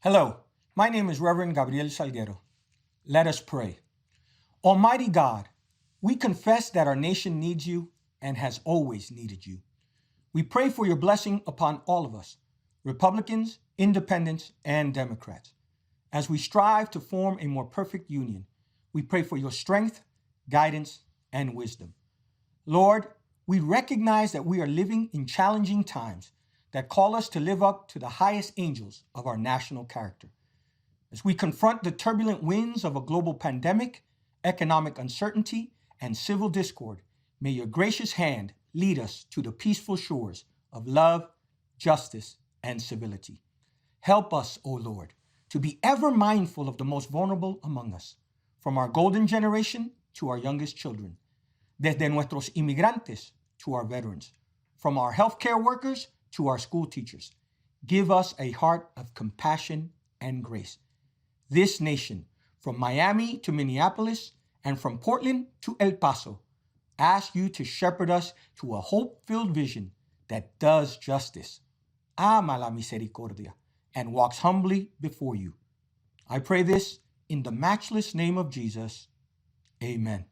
Hello, my name is Reverend Gabriel Salguero. Let us pray. Almighty God, we confess that our nation needs you and has always needed you. We pray for your blessing upon all of us, Republicans, Independents, and Democrats. As we strive to form a more perfect union, we pray for your strength, guidance, and wisdom. Lord, we recognize that we are living in challenging times that call us to live up to the highest angels of our national character. As we confront the turbulent winds of a global pandemic, economic uncertainty, and civil discord, may your gracious hand lead us to the peaceful shores of love, justice, and civility. Help us, O Lord, to be ever mindful of the most vulnerable among us, from our golden generation to our youngest children, desde nuestros inmigrantes to our veterans, from our healthcare workers to our school teachers. Give us a heart of compassion and grace. This nation, from Miami to Minneapolis and from Portland to El Paso, ask you to shepherd us to a hope-filled vision that does justice, ama la misericordia, and walks humbly before you. I pray this in the matchless name of Jesus. Amen.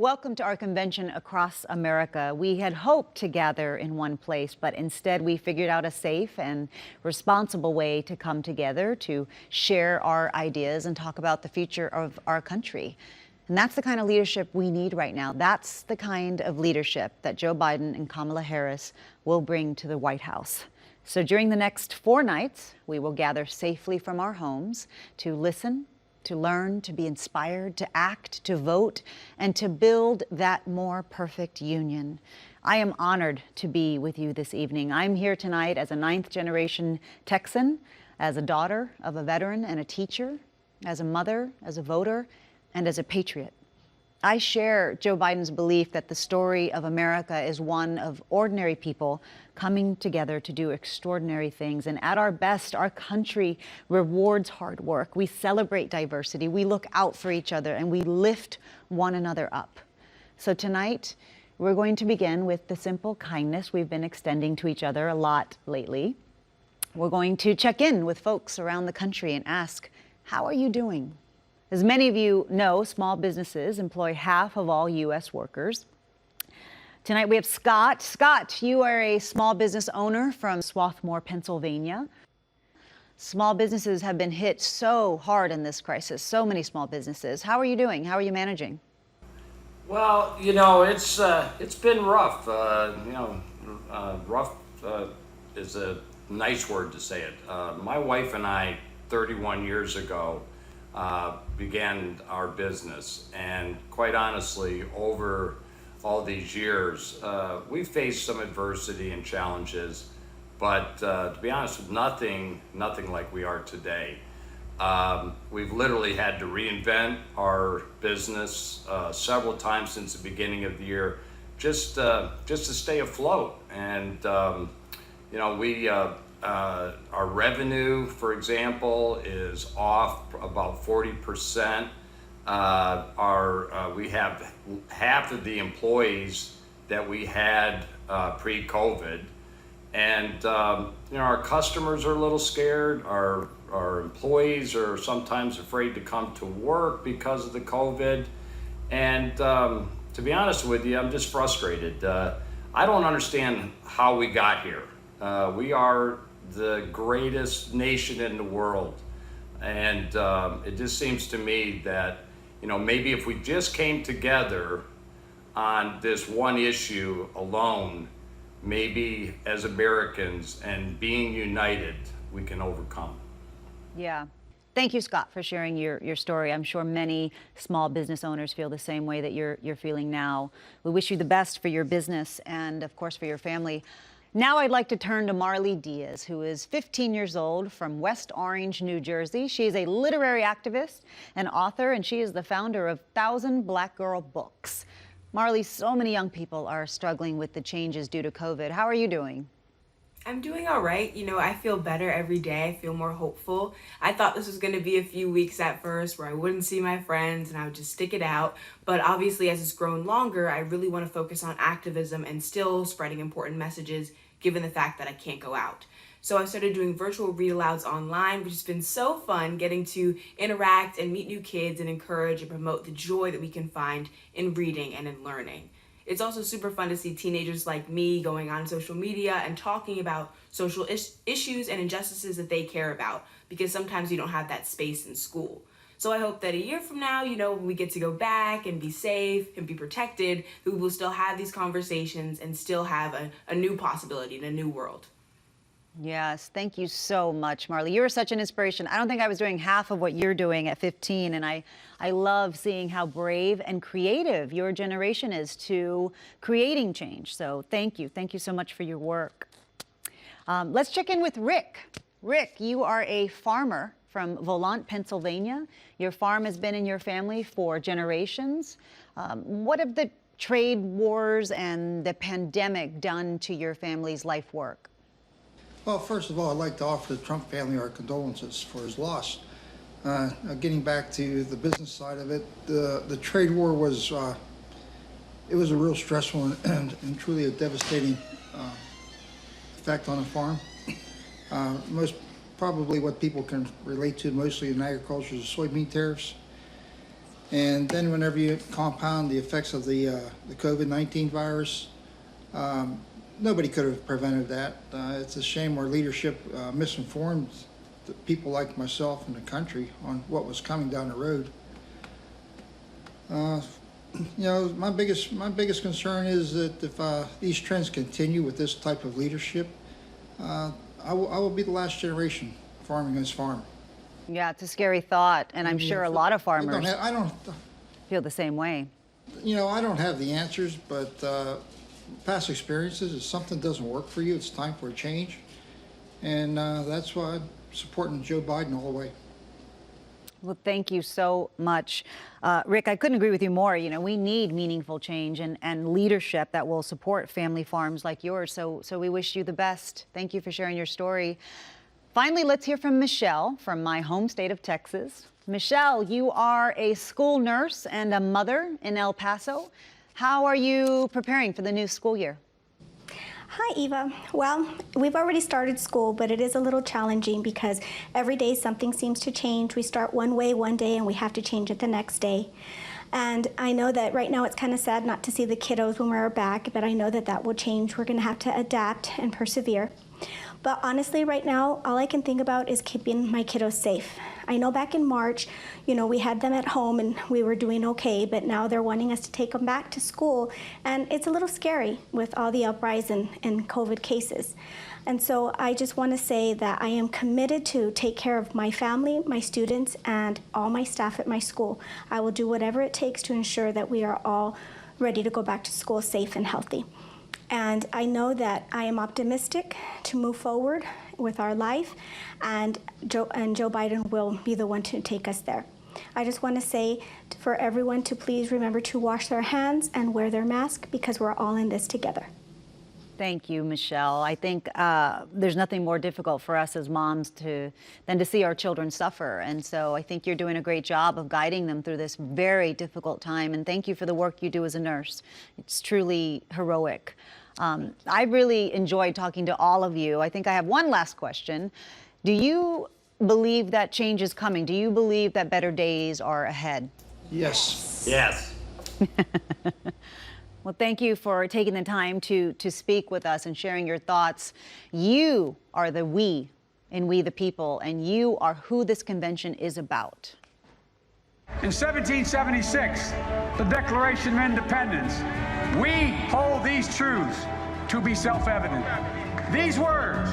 Welcome to our convention across America. We had hoped to gather in one place, but instead we figured out a safe and responsible way to come together to share our ideas and talk about the future of our country. And that's the kind of leadership we need right now. That's the kind of leadership that Joe Biden and Kamala Harris will bring to the White House. So during the next 4 nights, we will gather safely from our homes to listen, to learn, to be inspired, to act, to vote, and to build that more perfect union. I am honored to be with you this evening. I'm here tonight as a 9th-generation Texan, as a daughter of a veteran and a teacher, as a mother, as a voter, and as a patriot. I share Joe Biden's belief that the story of America is one of ordinary people coming together to do extraordinary things. And at our best, our country rewards hard work. We celebrate diversity. We look out for each other and we lift one another up. So tonight, we're going to begin with the simple kindness we've been extending to each other a lot lately. We're going to check in with folks around the country and ask, how are you doing? As many of you know, small businesses employ half of all U.S. workers. Tonight we have Scott. Scott, you are a small business owner from Swarthmore, Pennsylvania. Small businesses have been hit so hard in this crisis, so many small businesses. How are you doing? How are you managing? Well, it's been rough. Rough is a nice word to say it. My wife and I, 31 years ago, began our business, and quite honestly, over all these years, we faced some adversity and challenges, but to be honest, nothing like we are today. We've literally had to reinvent our business several times since the beginning of the year, just to stay afloat. And our revenue, for example, is off about 40%. We have half of the employees that we had pre-COVID, and our customers are a little scared. Our employees are sometimes afraid to come to work because of the COVID, and to be honest with you, I'm just frustrated. I don't understand how we got here. We are the greatest nation in the world, and it just seems to me that maybe if we just came together on this one issue alone, maybe as Americans and being united, we can overcome. Yeah. Thank you, Scott, for sharing your story. I'm sure many small business owners feel the same way that you're feeling now. We wish you the best for your business and, of course, for your family. Now I'd like to turn to Marley Diaz, who is 15 years old from West Orange, New Jersey. She is a literary activist and author, and she is the founder of 1,000 Black Girl Books. Marley, so many young people are struggling with the changes due to COVID. How are you doing? I'm doing all right. I feel better every day. I feel more hopeful. I thought this was going to be a few weeks at first where I wouldn't see my friends and I would just stick it out. But obviously, as it's grown longer, I really want to focus on activism and still spreading important messages, given the fact that I can't go out. So I started doing virtual read-alouds online, which has been so fun, getting to interact and meet new kids and encourage and promote the joy that we can find in reading and in learning. It's also super fun to see teenagers like me going on social media and talking about social issues and injustices that they care about, because sometimes you don't have that space in school. So I hope that a year from now, when we get to go back and be safe and be protected, we will still have these conversations and still have a new possibility in a new world. Yes, thank you so much, Marley. You're such an inspiration. I don't think I was doing half of what you're doing at 15, and I love seeing how brave and creative your generation is to creating change. So thank you. Thank you so much for your work. Let's check in with Rick. Rick, you are a farmer from Volant, Pennsylvania. Your farm has been in your family for generations. What have the trade wars and the pandemic done to your family's life work? Well, first of all, I'd like to offer the Trump family our condolences for his loss. Getting back to the business side of it, the trade war was it was a real stressful and truly a devastating effect on a farm. Most probably what people can relate to mostly in agriculture is soybean tariffs. And then whenever you compound the effects of the COVID-19 virus, nobody could have prevented that. It's a shame our leadership misinformed the people like myself and the country on what was coming down the road. My biggest concern is that if these trends continue with this type of leadership, I will be the last generation farming this farm. Yeah, it's a scary thought, and I'm sure a lot of farmers I don't feel the same way. I don't have the answers, but past experiences, if something doesn't work for you, it's time for a change. And that's why I'm supporting Joe Biden all the way. Well, thank you so much. Rick, I couldn't agree with you more. We need meaningful change and leadership that will support family farms like yours. So we wish you the best. Thank you for sharing your story. Finally, let's hear from Michelle from my home state of Texas. Michelle, you are a school nurse and a mother in El Paso. How are you preparing for the new school year? Hi, Eva. Well, we've already started school, but it is a little challenging because every day something seems to change. We start one way one day and we have to change it the next day. And I know that right now it's kind of sad not to see the kiddos when we're back, but I know that that will change. We're going to have to adapt and persevere. But honestly, right now, all I can think about is keeping my kiddos safe. I know back in March, we had them at home and we were doing okay, but now they're wanting us to take them back to school. And it's a little scary with all the uprise in COVID cases. And so I just want to say that I am committed to take care of my family, my students, and all my staff at my school. I will do whatever it takes to ensure that we are all ready to go back to school safe and healthy. And I know that I am optimistic to move forward with our life, and Joe Biden will be the one to take us there. I just want to say for everyone to please remember to wash their hands and wear their mask, because we're all in this together. Thank you, Michelle. I think there's nothing more difficult for us as moms than to see our children suffer. And so I think you're doing a great job of guiding them through this very difficult time. And thank you for the work you do as a nurse. It's truly heroic. I really enjoyed talking to all of you. I think I have one last question. Do you believe that change is coming? Do you believe that better days are ahead? Yes. Yes. Well, thank you for taking the time to speak with us and sharing your thoughts. You are the we in We the People, and you are who this convention is about. In 1776, the Declaration of Independence, we hold these truths to be self-evident. These words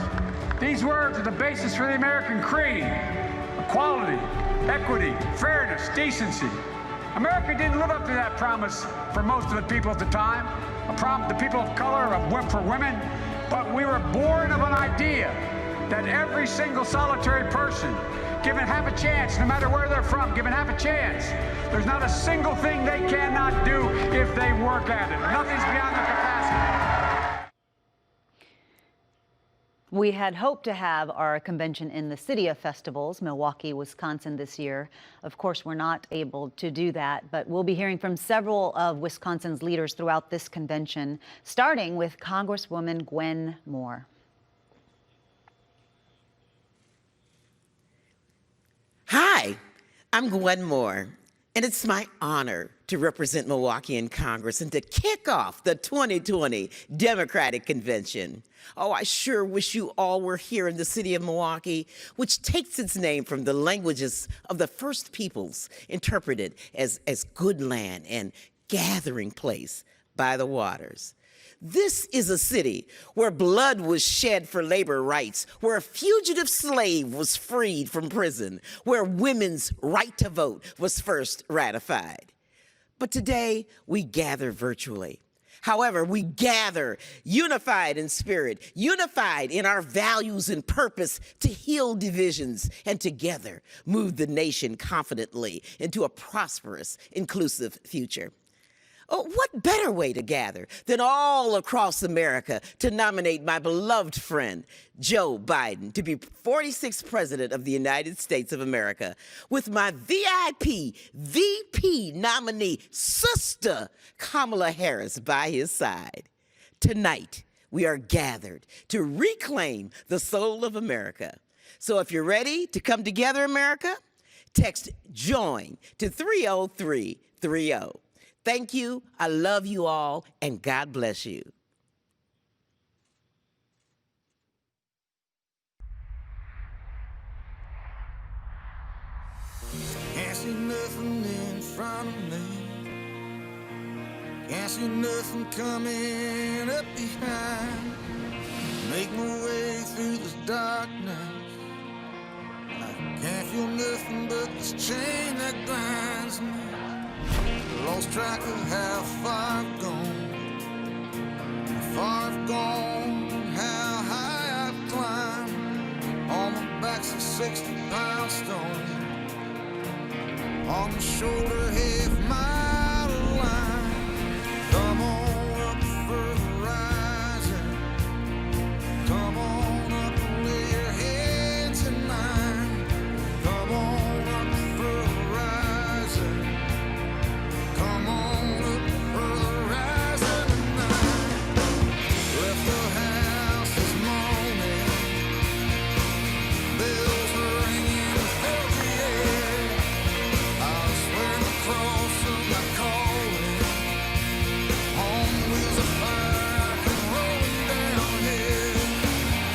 are the basis for the American creed: equality, equity, fairness, decency. America didn't live up to that promise for most of the people at the time, the people of color, for women, but we were born of an idea that every single solitary person, given half a chance, no matter where they're from, given half a chance, there's not a single thing they cannot do if they work at it. Nothing's beyond their capacity. We had hoped to have our convention in the City of Festivals, Milwaukee, Wisconsin, this year. Of course, we're not able to do that, but we'll be hearing from several of Wisconsin's leaders throughout this convention, starting with Congresswoman Gwen Moore. I'm Gwen Moore, and it's my honor to represent Milwaukee in Congress and to kick off the 2020 Democratic Convention. Oh, I sure wish you all were here in the city of Milwaukee, which takes its name from the languages of the first peoples, interpreted as good land and gathering place by the waters. This is a city where blood was shed for labor rights, where a fugitive slave was freed from prison, where women's right to vote was first ratified. But today, we gather virtually. However, we gather unified in spirit, unified in our values and purpose to heal divisions and together move the nation confidently into a prosperous, inclusive future. Oh, what better way to gather than all across America to nominate my beloved friend, Joe Biden, to be 46th President of the United States of America, with my VIP, VP nominee, sister, Kamala Harris, by his side. Tonight, we are gathered to reclaim the soul of America. So if you're ready to come together, America, text JOIN to 30330. Thank you, I love you all, and God bless you. Can't see nothing in front of me. Can't see nothing coming up behind. Make my way through this darkness. I can't feel nothing but this chain that binds me. Lost track of how far I've gone, how high I've climbed. On my back's a 60-pound stone, on my shoulder half-mile line. Come on up for the rising, come on up and lay your heads in mine. Come on up for the rising. Come on up for the rising tonight. Left the house this morning, bells were ringing, filled the air. I was wearing the cross of my calling, on wheels of fire, come rolling down here.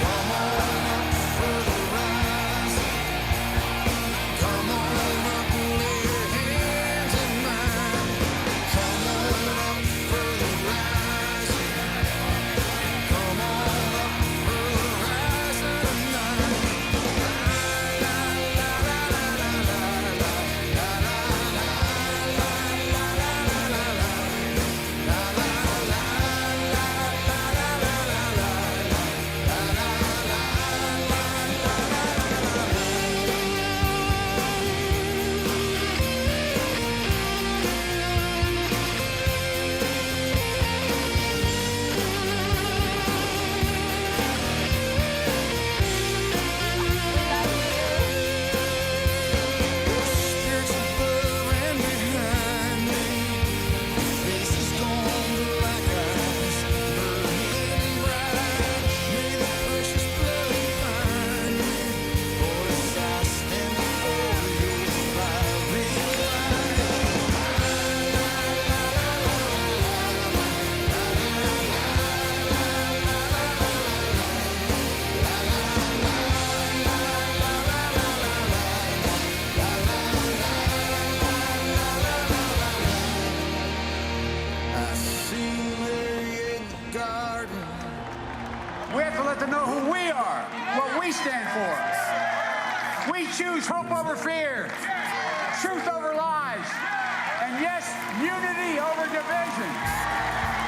Come on up for the rising. Come on up and lay your hands in mine. Come on up for the rising. Come on up for the rising tonight. La la la la la la la la la la la la la la spirits above and behind me. Faces gone black eyes, burning bright. May the precious blood find me. For as I stand before your fiery I see Mary in the garden. We have to let them know who we are, what we stand for. We choose hope over fear, truth over lies, and yes, unity over division.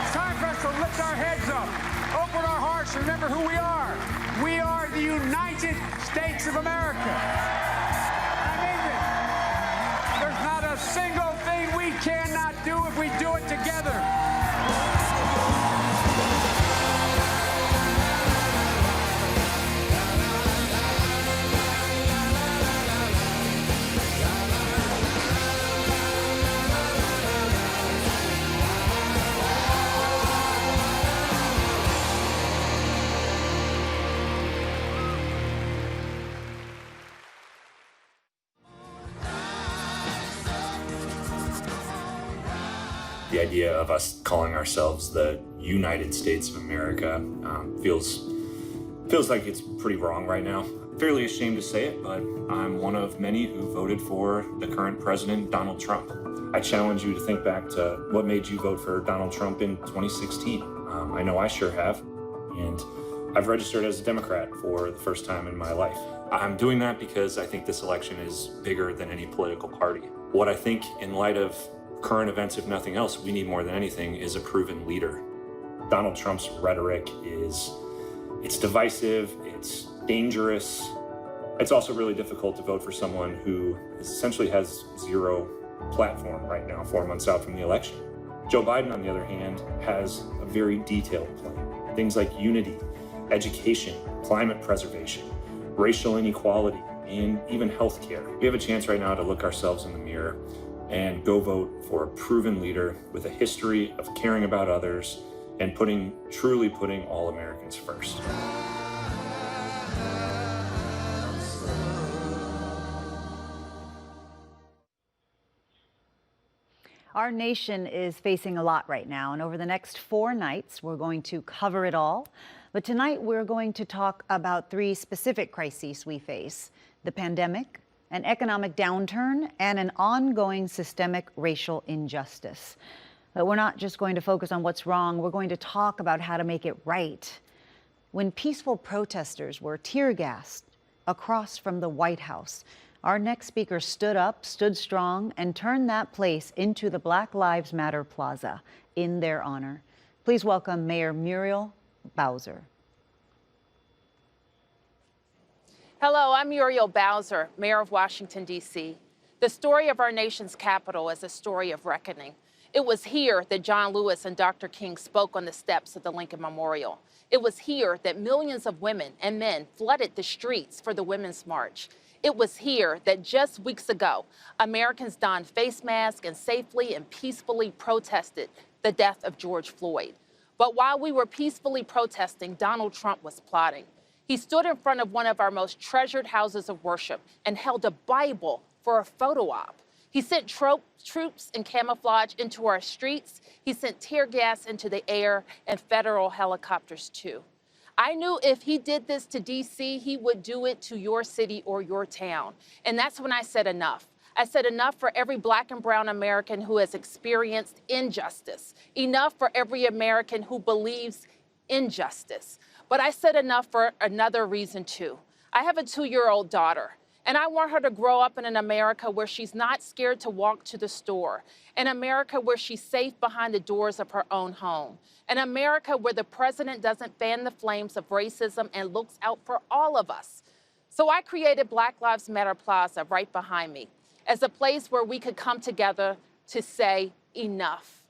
It's time for us to lift our heads up, open our hearts, remember who we are. We are the United States of America. I mean it. There's not a single thing we cannot do if we do it together. The idea of us calling ourselves the United States of America feels like it's pretty wrong right now. I'm fairly ashamed to say it, but I'm one of many who voted for the current president, Donald Trump. I challenge you to think back to what made you vote for Donald Trump in 2016. I know I sure have, and I've registered as a Democrat for the first time in my life. I'm doing that because I think this election is bigger than any political party. What I think, in light of current events, if nothing else, we need more than anything is a proven leader. Donald Trump's rhetoric it's divisive, it's dangerous. It's also really difficult to vote for someone who essentially has zero platform right now, 4 months out from the election. Joe Biden, on the other hand, has a very detailed plan. Things like unity, education, climate preservation, racial inequality, and even healthcare. We have a chance right now to look ourselves in the mirror and go vote for a proven leader with a history of caring about others and truly putting all Americans first. Our nation is facing a lot right now, and over the next 4 nights, we're going to cover it all. But tonight, we're going to talk about 3 specific crises we face: the pandemic, an economic downturn, and an ongoing systemic racial injustice. But we're not just going to focus on what's wrong, we're going to talk about how to make it right. When peaceful protesters were tear-gassed across from the White House, our next speaker stood up, stood strong, and turned that place into the Black Lives Matter Plaza in their honor. Please welcome Mayor Muriel Bowser. Hello, I'm Muriel Bowser, Mayor of Washington, D.C. The story of our nation's capital is a story of reckoning. It was here that John Lewis and Dr. King spoke on the steps of the Lincoln Memorial. It was here that millions of women and men flooded the streets for the Women's March. It was here that just weeks ago, Americans donned face masks and safely and peacefully protested the death of George Floyd. But while we were peacefully protesting, Donald Trump was plotting. He stood in front of one of our most treasured houses of worship and held a Bible for a photo op. He sent troops in camouflage into our streets. He sent tear gas into the air and federal helicopters too. I knew if he did this to D.C., he would do it to your city or your town. And that's when I said enough. I said enough for every Black and brown American who has experienced injustice. Enough for every American who believes in justice. But I said enough for another reason too. I have a 2-year-old daughter, and I want her to grow up in an America where she's not scared to walk to the store, an America where she's safe behind the doors of her own home, an America where the president doesn't fan the flames of racism and looks out for all of us. So I created Black Lives Matter Plaza right behind me as a place where we could come together to say enough.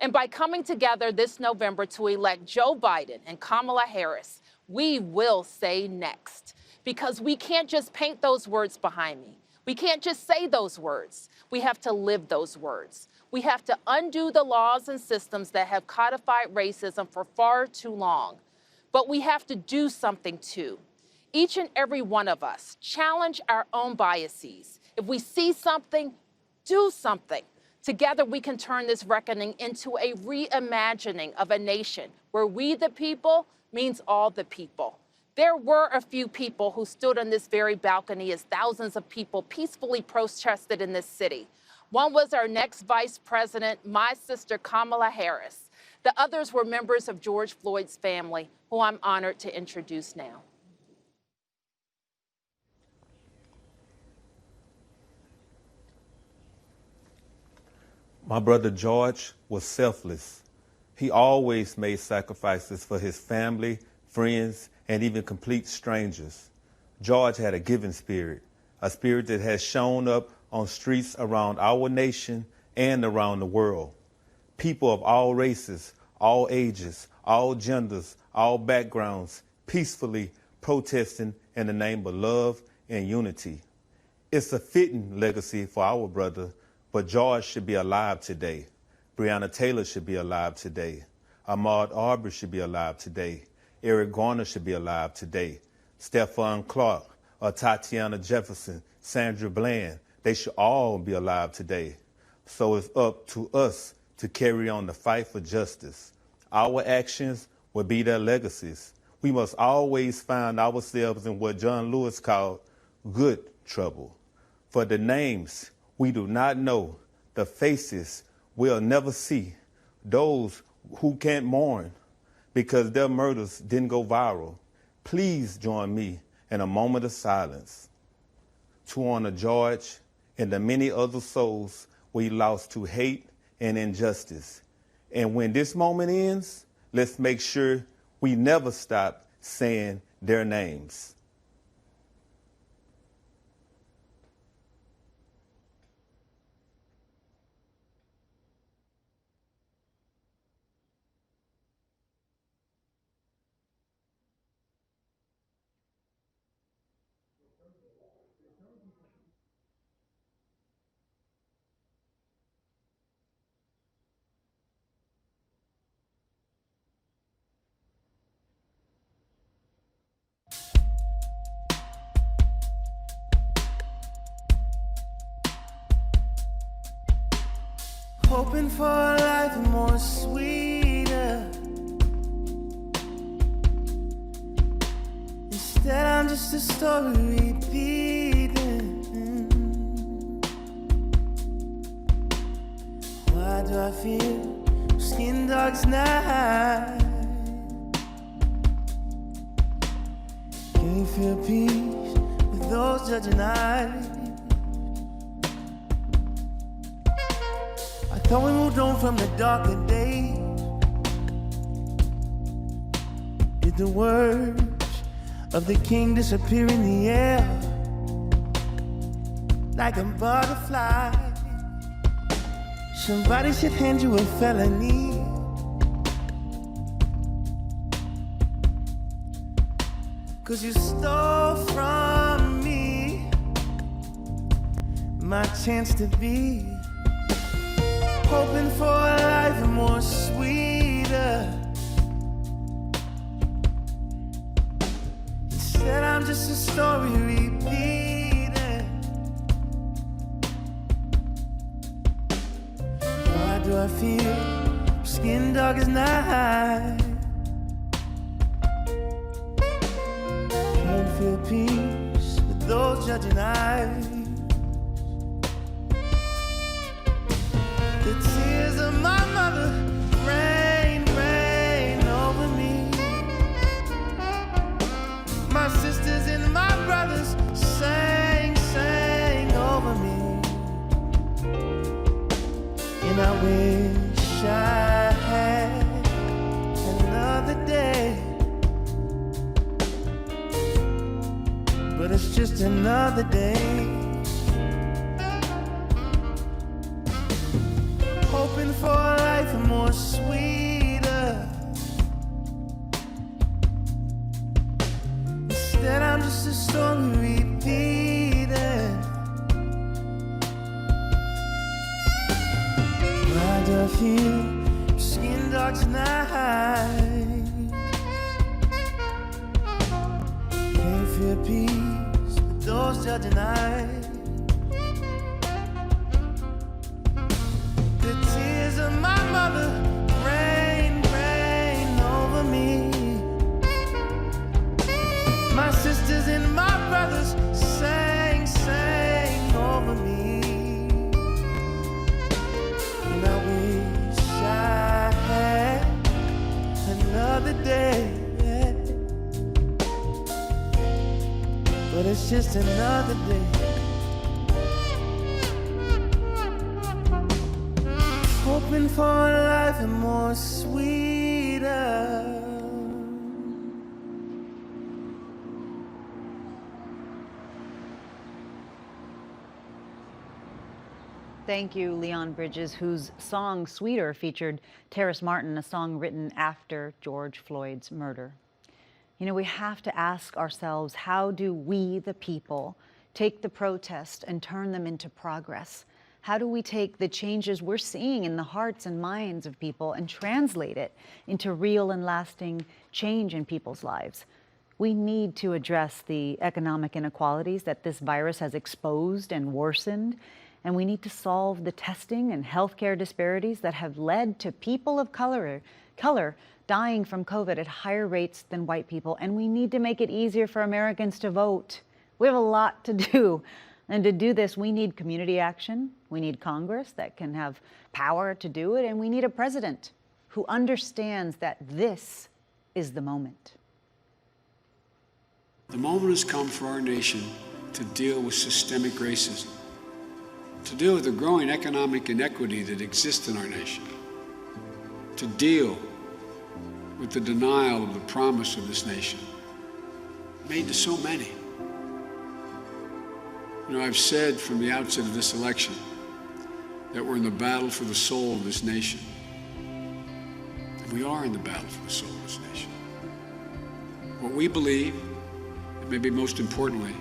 And by coming together this November to elect Joe Biden and Kamala Harris, we will say next. Because we can't just paint those words behind me. We can't just say those words. We have to live those words. We have to undo the laws and systems that have codified racism for far too long. But we have to do something too. Each and every one of us challenge our own biases. If we see something, do something. Together we can turn this reckoning into a reimagining of a nation where we the people means all the people. There were a few people who stood on this very balcony as thousands of people peacefully protested in this city. One was our next vice president, my sister Kamala Harris. The others were members of George Floyd's family, who I'm honored to introduce now. My brother George was selfless. He always made sacrifices for his family, friends, and even complete strangers. George had a giving spirit, a spirit that has shown up on streets around our nation and around the world. People of all races, all ages, all genders, all backgrounds, peacefully protesting in the name of love and unity. It's a fitting legacy for our brother, but George should be alive today. Breonna Taylor should be alive today. Ahmaud Arbery should be alive today. Eric Garner should be alive today. Stephon Clark, Tatiana Jefferson, Sandra Bland, they should all be alive today. So it's up to us to carry on the fight for justice. Our actions will be their legacies. We must always find ourselves in what John Lewis called good trouble. For the names we do not know, the faces we'll never see, those who can't mourn because their murders didn't go viral. Please join me in a moment of silence to honor George and the many other souls we lost to hate and injustice. And when this moment ends, let's make sure we never stop saying their names. Hoping for a life more sweeter. Instead, I'm just a story repeating. Why do I feel skin dark's night? Can you feel peace with those judging eyes? Thought we moved on from the darker days. Did the words of the king disappear in the air like a butterfly? Somebody should hand you a felony. Cause you stole from me my chance to be. Hoping for a life more sweeter. Instead, I'm just a story repeating. Why do I feel skin dark as night? Can't feel peace with those judging eyes. The tears of my mother rain, rain over me. My sisters and my brothers sang, sang over me. And I wish I had another day, but it's just another day. Hoping for a life more sweeter. Instead, I'm just a story repeating. Why do I feel skin dark tonight? Can't feel peace with those judging eyes. The tears of my mother rain, rain over me. My sisters and my brothers sang, sang over me. And I wish I had another day, but it's just another day. Hoping for a life more sweeter. Thank you, Leon Bridges, whose song Sweeter featured Terrace Martin, a song written after George Floyd's murder. You know, we have to ask ourselves, how do we, the people, take the protest and turn them into progress? How do we take the changes we're seeing in the hearts and minds of people and translate it into real and lasting change in people's lives? We need to address the economic inequalities that this virus has exposed and worsened. And we need to solve the testing and healthcare disparities that have led to people of color dying from COVID at higher rates than white people. And we need to make it easier for Americans to vote. We have a lot to do. And to do this, we need community action. We need Congress that can have power to do it. And we need a president who understands that this is the moment. The moment has come for our nation to deal with systemic racism, to deal with the growing economic inequity that exists in our nation, to deal with the denial of the promise of this nation made to so many. You know, I've said from the outset of this election that we're in the battle for the soul of this nation. And we are in the battle for the soul of this nation. What we believe, and maybe most importantly,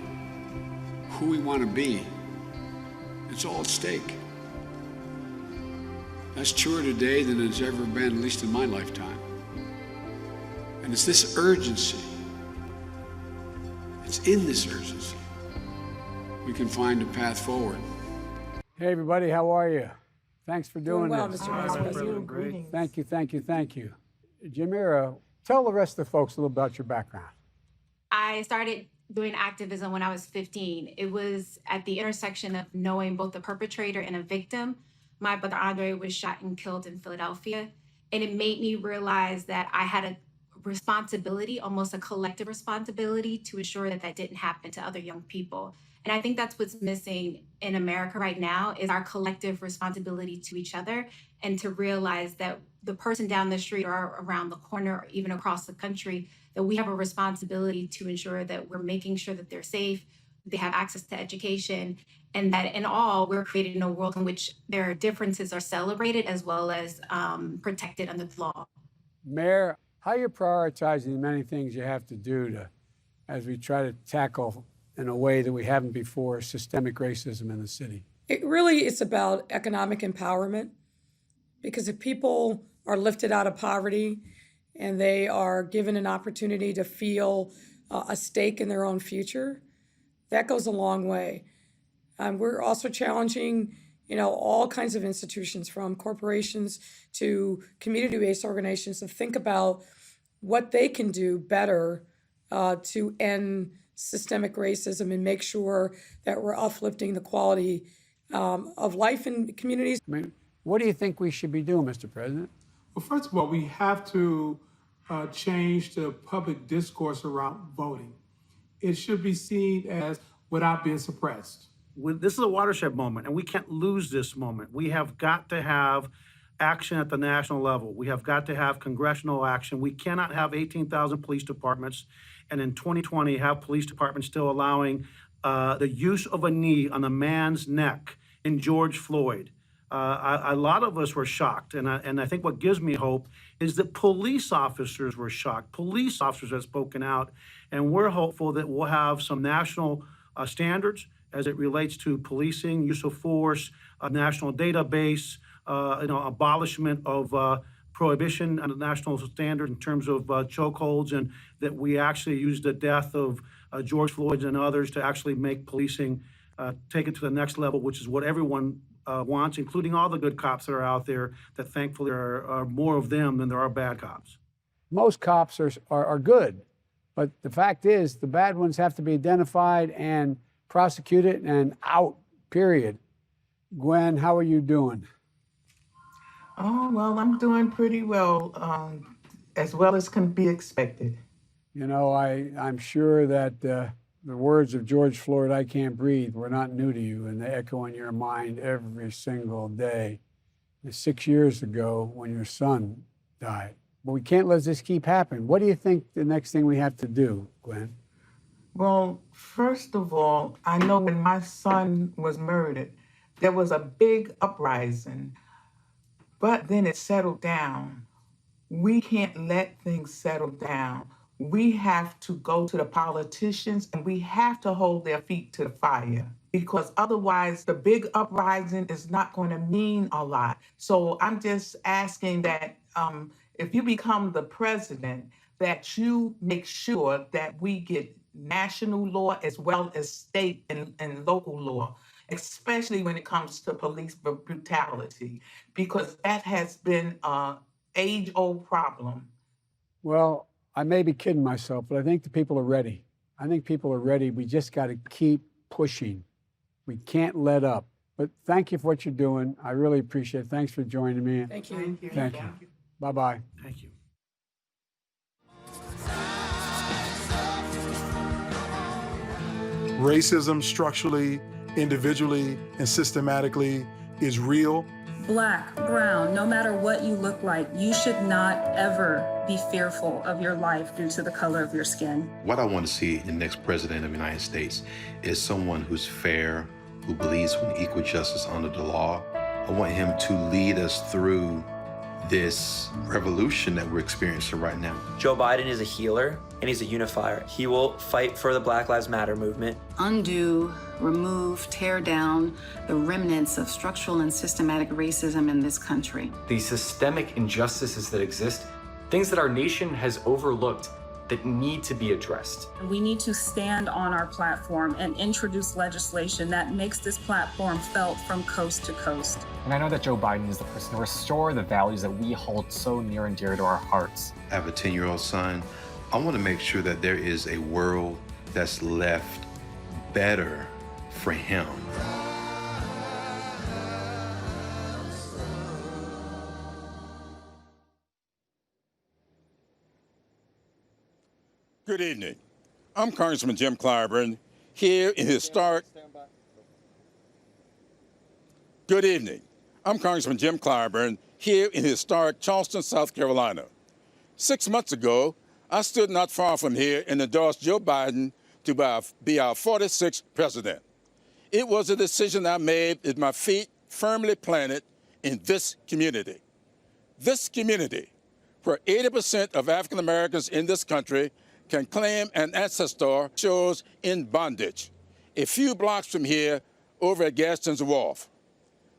who we want to be, it's all at stake. That's truer today than it's ever been, at least in my lifetime. And it's this urgency, it's in this urgency, we can find a path forward. Hey, everybody, how are you? Thanks for doing well, this. Mr. Vice President. Greetings. Thank you, thank you, thank you. Jamira, tell the rest of the folks a little about your background. I started doing activism when I was 15. It was at the intersection of knowing both the perpetrator and a victim. My brother Andre was shot and killed in Philadelphia. And it made me realize that I had a responsibility, almost a collective responsibility, to ensure that that didn't happen to other young people. And I think that's what's missing in America right now is our collective responsibility to each other, and to realize that the person down the street or around the corner or even across the country, that we have a responsibility to ensure that we're making sure that they're safe, they have access to education, and that in all, we're creating a world in which their differences are celebrated as well as protected under the law. Mayor, how are you prioritizing the many things you have to do as we try to tackle in a way that we haven't before systemic racism in the city? It really is about economic empowerment, because if people are lifted out of poverty and they are given an opportunity to feel a stake in their own future, that goes a long way. We're also challenging, all kinds of institutions, from corporations to community-based organizations, to think about what they can do better to end systemic racism and make sure that we're uplifting the quality of life in communities. I mean, what do you think we should be doing, Mr. President? Well, first of all, we have to change the public discourse around voting. It should be seen as without being suppressed. This is a watershed moment, and we can't lose this moment. We have got to have action at the national level. We have got to have congressional action. We cannot have 18,000 police departments, and in 2020 have police departments still allowing the use of a knee on a man's neck in George Floyd. A lot of us were shocked, and I think what gives me hope is that police officers were shocked. Police officers have spoken out, and we're hopeful that we'll have some national standards as it relates to policing, use of force, a national database, abolishment of prohibition on a national standard in terms of chokeholds, and that we actually use the death of George Floyd and others to actually make policing take it to the next level, which is what everyone wants, including all the good cops that are out there, that thankfully are more of them than there are bad cops. Most cops are good, but the fact is the bad ones have to be identified and prosecuted and out, period. Gwen, how are you doing? Oh, well, I'm doing pretty well as can be expected. I'm sure that the words of George Floyd, "I can't breathe," were not new to you, and they echo in your mind every single day. 6 years ago when your son died. But we can't let this keep happening. What do you think the next thing we have to do, Gwen? Well, first of all, I know when my son was murdered, there was a big uprising, but then it settled down. We can't let things settle down. We have to go to the politicians and we have to hold their feet to the fire, because otherwise the big uprising is not going to mean a lot. So I'm just asking that if you become the president, that you make sure that we get national law as well as state and local law. especially when it comes to police brutality, because that has been an age-old problem. Well, I may be kidding myself, but I think the people are ready. I think people are ready. We just got to keep pushing. We can't let up. But thank you for what you're doing. I really appreciate it. Thanks for joining me. Thank you. Thank you. Bye-bye. Thank you. Racism structurally, individually, and systematically is real. Black, brown, no matter what you look like, you should not ever be fearful of your life due to the color of your skin. What I want to see in the next president of the United States is someone who's fair, who believes in equal justice under the law. I want him to lead us through this revolution that we're experiencing right now. Joe Biden is a healer and he's a unifier. He will fight for the Black Lives Matter movement. Undo, remove, tear down the remnants of structural and systematic racism in this country. The systemic injustices that exist, things that our nation has overlooked that need to be addressed. We need to stand on our platform and introduce legislation that makes this platform felt from coast to coast. And I know that Joe Biden is the person to restore the values that we hold so near and dear to our hearts. I have a 10-year-old son. I want to make sure that there is a world that's left better for him. Good evening. I'm Congressman Jim Clyburn here in historic. Good evening. I'm Congressman Jim Clyburn here in historic Charleston, South Carolina. 6 months ago, I stood not far from here and endorsed Joe Biden to be our 46th president. It was a decision I made with my feet firmly planted in this community. This community, where 80% of African Americans in this country can claim an ancestor shows in bondage, a few blocks from here over at Gaston's Wharf.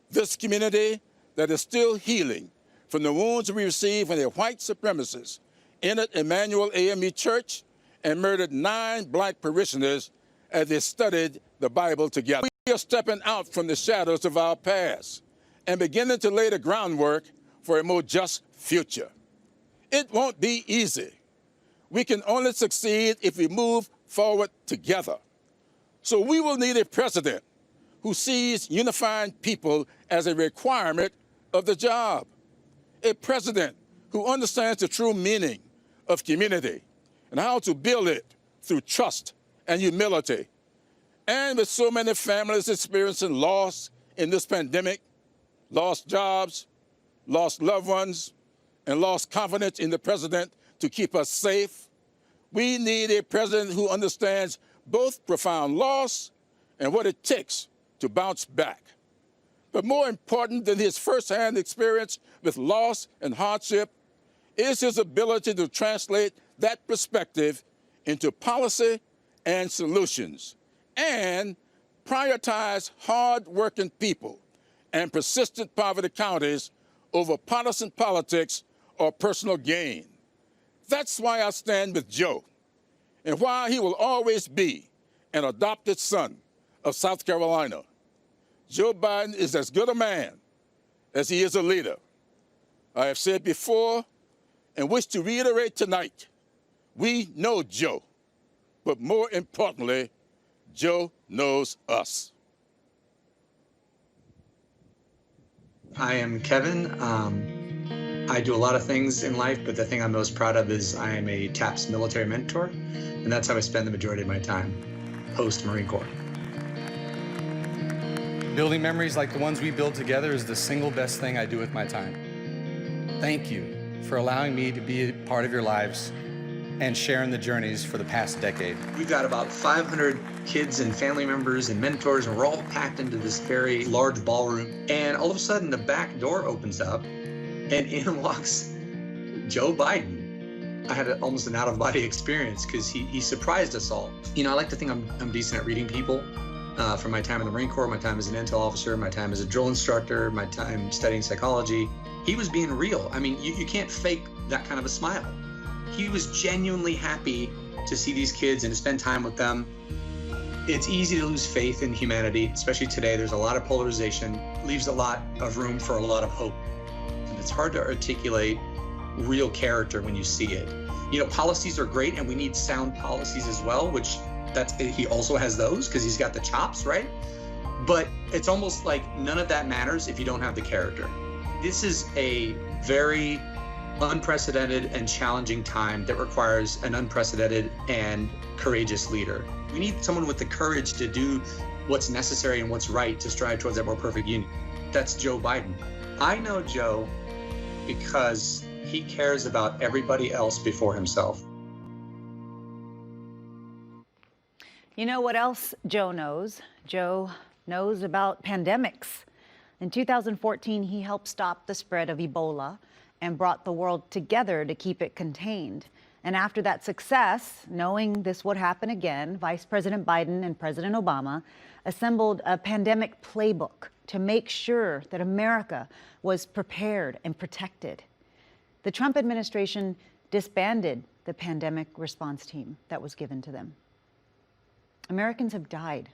This community that is still healing from the wounds we received when the white supremacists entered Emmanuel AME Church and murdered 9 black parishioners as they studied the Bible together. We are stepping out from the shadows of our past and beginning to lay the groundwork for a more just future. It won't be easy. We can only succeed if we move forward together. So we will need a president who sees unifying people as a requirement of the job. A president who understands the true meaning of community and how to build it through trust and humility. And with so many families experiencing loss in this pandemic, lost jobs, lost loved ones, and lost confidence in the president to keep us safe, we need a president who understands both profound loss and what it takes to bounce back. But more important than his firsthand experience with loss and hardship is his ability to translate that perspective into policy and solutions, and prioritize hard-working people and persistent poverty counties over partisan politics or personal gain. That's why I stand with Joe, and why he will always be an adopted son of South Carolina. Joe Biden is as good a man as he is a leader. I have said before and wish to reiterate tonight, we know Joe, but more importantly, Joe knows us. I am Kevin. I do a lot of things in life, but the thing I'm most proud of is I am a TAPS military mentor, and that's how I spend the majority of my time, post-Marine Corps. Building memories like the ones we build together is the single best thing I do with my time. Thank you for allowing me to be a part of your lives and sharing the journeys for the past decade. We've got about 500 kids and family members and mentors, and we're all packed into this very large ballroom. And all of a sudden, the back door opens up, and in walks Joe Biden. I had almost an out-of-body experience because he surprised us all. You know, I like to think I'm decent at reading people. From my time in the Marine Corps, my time as an intel officer, my time as a drill instructor, my time studying psychology. He was being real. I mean, you can't fake that kind of a smile. He was genuinely happy to see these kids and to spend time with them. It's easy to lose faith in humanity, especially today. There's a lot of polarization, leaves a lot of room for a lot of hope. And it's hard to articulate real character when you see it. You know, policies are great, and we need sound policies as well, which he also has those because he's got the chops, right? But it's almost like none of that matters if you don't have the character. This is a very unprecedented and challenging time that requires an unprecedented and courageous leader. We need someone with the courage to do what's necessary and what's right to strive towards that more perfect union. That's Joe Biden. I know Joe because he cares about everybody else before himself. You know what else Joe knows? Joe knows about pandemics. In 2014, he helped stop the spread of Ebola and brought the world together to keep it contained. And after that success, knowing this would happen again, Vice President Biden and President Obama assembled a pandemic playbook to make sure that America was prepared and protected. The Trump administration disbanded the pandemic response team that was given to them. Americans have died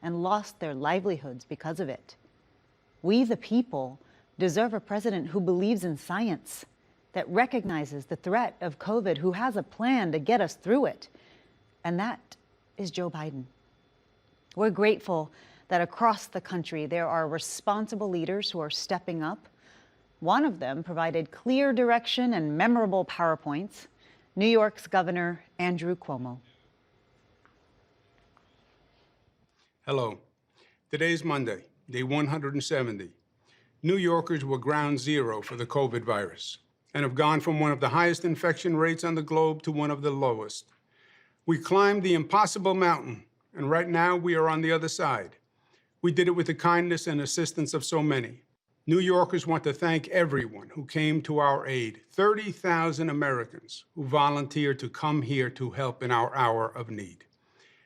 and lost their livelihoods because of it. We, the people, deserve a president who believes in science, that recognizes the threat of COVID, who has a plan to get us through it. And that is Joe Biden. We're grateful that across the country there are responsible leaders who are stepping up. One of them provided clear direction and memorable PowerPoints, New York's Governor Andrew Cuomo. Hello. Today's Monday, day 170. New Yorkers were ground zero for the COVID virus and have gone from one of the highest infection rates on the globe to one of the lowest. We climbed the impossible mountain, and right now we are on the other side. We did it with the kindness and assistance of so many. New Yorkers want to thank everyone who came to our aid, 30,000 Americans who volunteered to come here to help in our hour of need.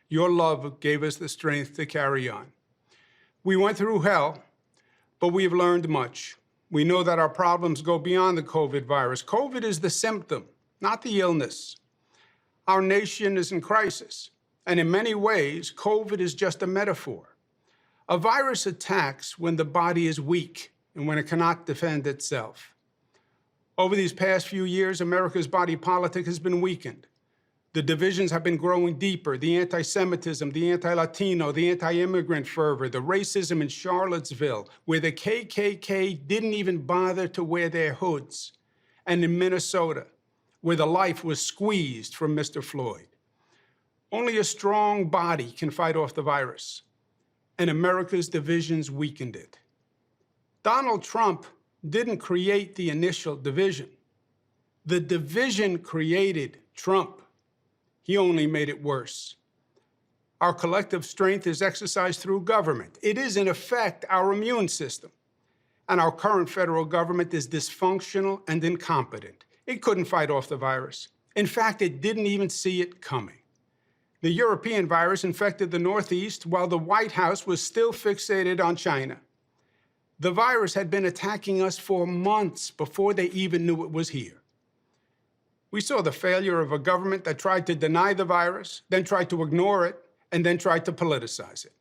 Your love gave us the strength to carry on. We went through hell, but we have learned much. We know that our problems go beyond the COVID virus. COVID is the symptom, not the illness. Our nation is in crisis, and in many ways, COVID is just a metaphor. A virus attacks when the body is weak and when it cannot defend itself. Over these past few years, America's body politic has been weakened. The divisions have been growing deeper, the anti-Semitism, the anti-Latino, the anti-immigrant fervor, the racism in Charlottesville, where the KKK didn't even bother to wear their hoods, and in Minnesota, where the life was squeezed from Mr. Floyd. Only a strong body can fight off the virus, and America's divisions weakened it. Donald Trump didn't create the initial division. The division created Trump. He only made it worse. Our collective strength is exercised through government. It is, in effect, our immune system. And our current federal government is dysfunctional and incompetent. It couldn't fight off the virus. In fact, it didn't even see it coming. The European virus infected the Northeast while the White House was still fixated on China. The virus had been attacking us for months before they even knew it was here. We saw the failure of a government that tried to deny the virus, then tried to ignore it, and then tried to politicize it.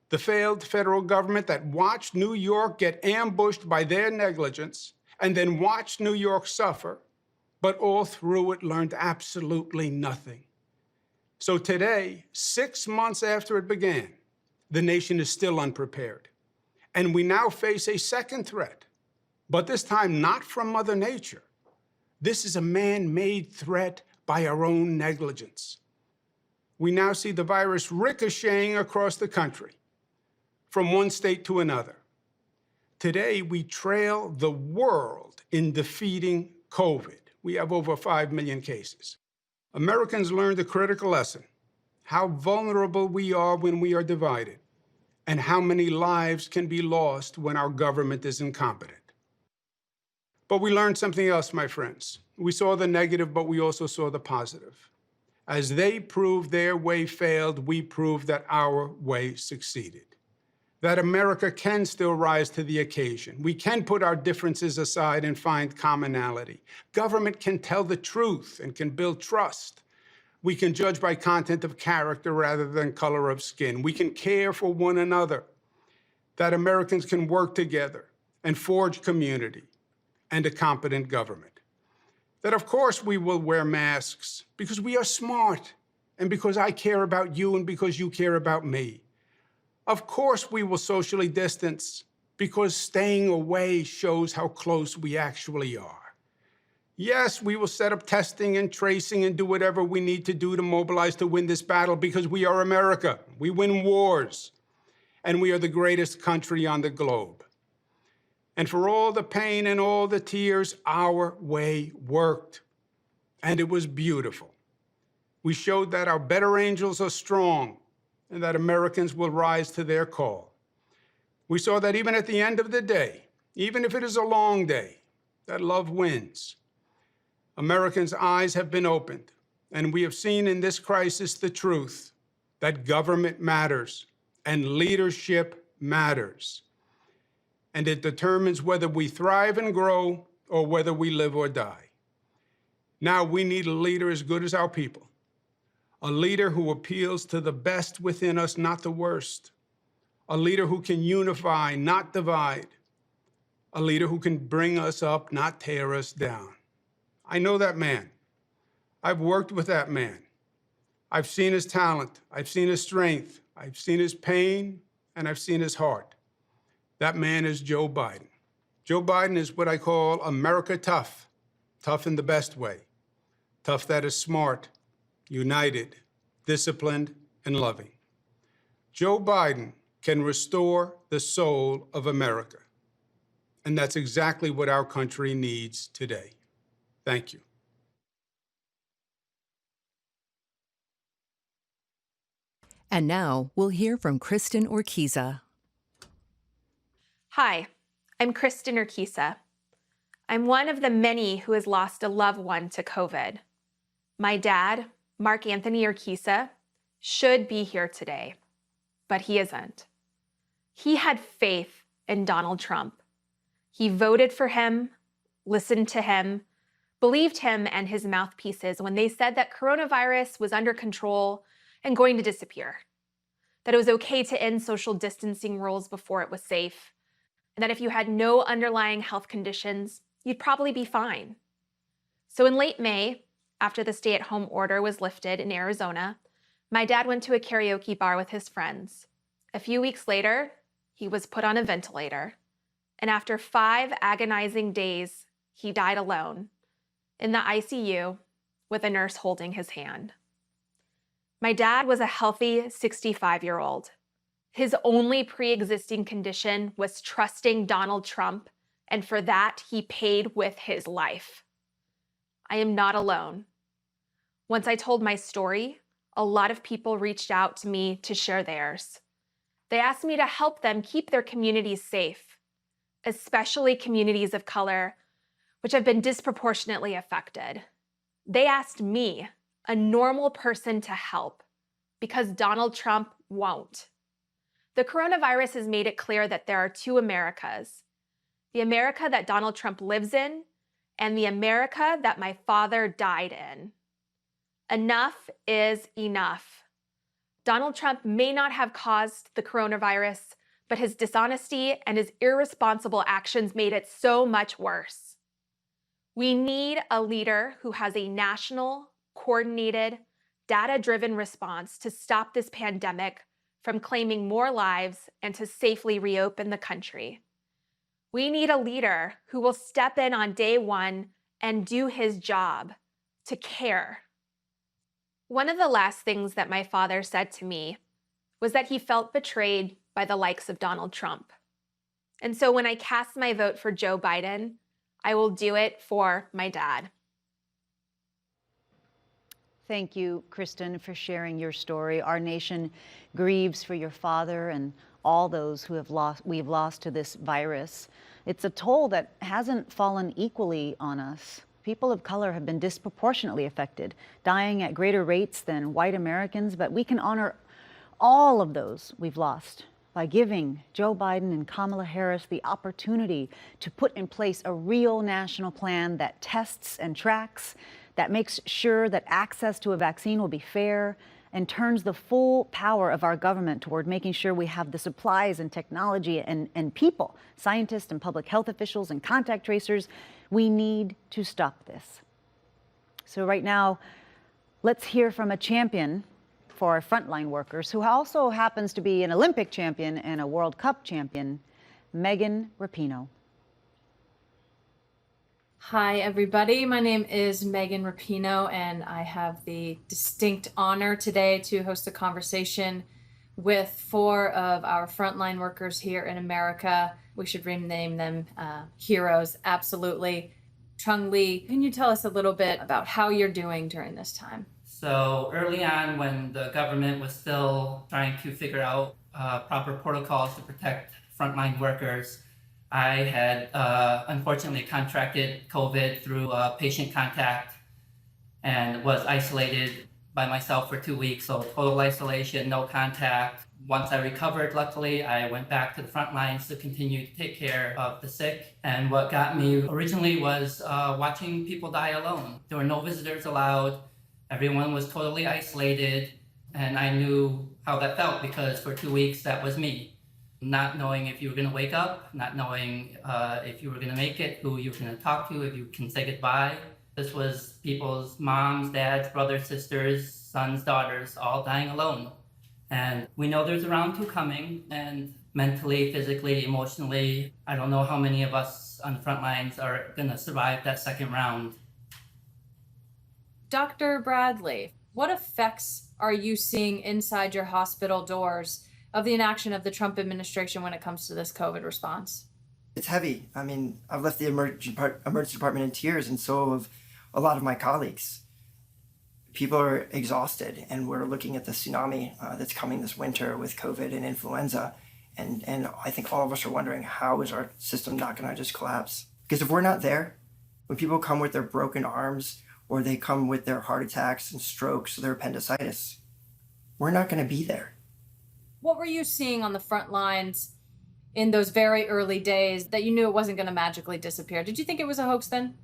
The failed federal government that watched New York get ambushed by their negligence, and then watched New York suffer, but all through it learned absolutely nothing. So today, 6 months after it began, the nation is still unprepared. And we now face a second threat, but this time not from Mother Nature. This is a man-made threat by our own negligence. We now see the virus ricocheting across the country, from one state to another. Today, we trail the world in defeating COVID. We have over 5 million cases. Americans learned a critical lesson, how vulnerable we are when we are divided, and how many lives can be lost when our government is incompetent. But we learned something else, my friends. We saw the negative, but we also saw the positive. As they proved their way failed, we proved that our way succeeded. That America can still rise to the occasion. We can put our differences aside and find commonality. Government can tell the truth and can build trust. We can judge by content of character rather than color of skin. We can care for one another, that Americans can work together and forge community and a competent government. That, of course, we will wear masks because we are smart and because I care about you and because you care about me. Of course, we will socially distance because staying away shows how close we actually are. Yes, we will set up testing and tracing and do whatever we need to do to mobilize to win this battle because we are America. We win wars, and we are the greatest country on the globe. And for all the pain and all the tears, our way worked, and it was beautiful. We showed that our better angels are strong and that Americans will rise to their call. We saw that even at the end of the day, even if it is a long day, that love wins. Americans' eyes have been opened, and we have seen in this crisis the truth that government matters and leadership matters. And it determines whether we thrive and grow or whether we live or die. Now we need a leader as good as our people, a leader who appeals to the best within us, not the worst, a leader who can unify, not divide, a leader who can bring us up, not tear us down. I know that man. I've worked with that man. I've seen his talent. I've seen his strength. I've seen his pain, and I've seen his heart. That man is Joe Biden. Joe Biden is what I call America tough, tough in the best way, tough that is smart, united, disciplined, and loving. Joe Biden can restore the soul of America, and that's exactly what our country needs today. Thank you. And now we'll hear from Kristen Urquiza. Hi, I'm Kristen Urquiza. I'm one of the many who has lost a loved one to COVID. My dad, Mark Anthony Urquiza, should be here today, but he isn't. He had faith in Donald Trump. He voted for him, listened to him, believed him and his mouthpieces when they said that coronavirus was under control and going to disappear, that it was okay to end social distancing rules before it was safe, and that if you had no underlying health conditions, you'd probably be fine. So in late May, after the stay-at-home order was lifted in Arizona, my dad went to a karaoke bar with his friends. A few weeks later, he was put on a ventilator, and after 5 agonizing days, he died alone in the ICU with a nurse holding his hand. My dad was a healthy 65-year-old. His only pre-existing condition was trusting Donald Trump, and for that, he paid with his life. I am not alone. Once I told my story, a lot of people reached out to me to share theirs. They asked me to help them keep their communities safe, especially communities of color, which have been disproportionately affected. They asked me, a normal person, to help because Donald Trump won't. The coronavirus has made it clear that there are 2 Americas, the America that Donald Trump lives in and the America that my father died in. Enough is enough. Donald Trump may not have caused the coronavirus, but his dishonesty and his irresponsible actions made it so much worse. We need a leader who has a national, coordinated, data-driven response to stop this pandemic from claiming more lives and to safely reopen the country. We need a leader who will step in on day one and do his job, to care. One of the last things that my father said to me was that he felt betrayed by the likes of Donald Trump. And so when I cast my vote for Joe Biden, I will do it for my dad. Thank you, Kristen, for sharing your story. Our nation grieves for your father and all those who we've lost to this virus. It's a toll that hasn't fallen equally on us. People of color have been disproportionately affected, dying at greater rates than white Americans, but we can honor all of those we've lost by giving Joe Biden and Kamala Harris the opportunity to put in place a real national plan that tests and tracks, that makes sure that access to a vaccine will be fair and turns the full power of our government toward making sure we have the supplies and technology and people, scientists and public health officials and contact tracers. We need to stop this. So right now, let's hear from a champion for our frontline workers who also happens to be an Olympic champion and a World Cup champion, Megan Rapinoe. Hi, everybody. My name is Megan Rapinoe, and I have the distinct honor today to host a conversation with 4 of our frontline workers here in America. We should rename them heroes, absolutely. Chung Lee, can you tell us a little bit about how you're doing during this time? So early on, when the government was still trying to figure out proper protocols to protect frontline workers, I had unfortunately contracted COVID through patient contact and was isolated by myself for 2 weeks. So total isolation, no contact. Once I recovered, luckily, I went back to the front lines to continue to take care of the sick. And what got me originally was watching people die alone. There were no visitors allowed. Everyone was totally isolated. And I knew how that felt because for 2 weeks, that was me. Not knowing if you were going to wake up, not knowing if you were going to make it, who you were going to talk to, if you can say goodbye. This was people's moms, dads, brothers, sisters, sons, daughters, all dying alone. And we know there's a round 2 coming, and mentally, physically, emotionally, I don't know how many of us on the front lines are going to survive that second round. Dr. Bradley, what effects are you seeing inside your hospital doors of the inaction of the Trump administration when it comes to this COVID response? It's heavy. I mean, I've left the emergency department in tears, and so have a lot of my colleagues. People are exhausted, and we're looking at the tsunami that's coming this winter with COVID and influenza. And I think all of us are wondering, how is our system not going to just collapse? Because if we're not there, when people come with their broken arms, or they come with their heart attacks and strokes or their appendicitis, we're not going to be there. What were you seeing on the front lines in those very early days that you knew it wasn't going to magically disappear? Did you think it was a hoax then?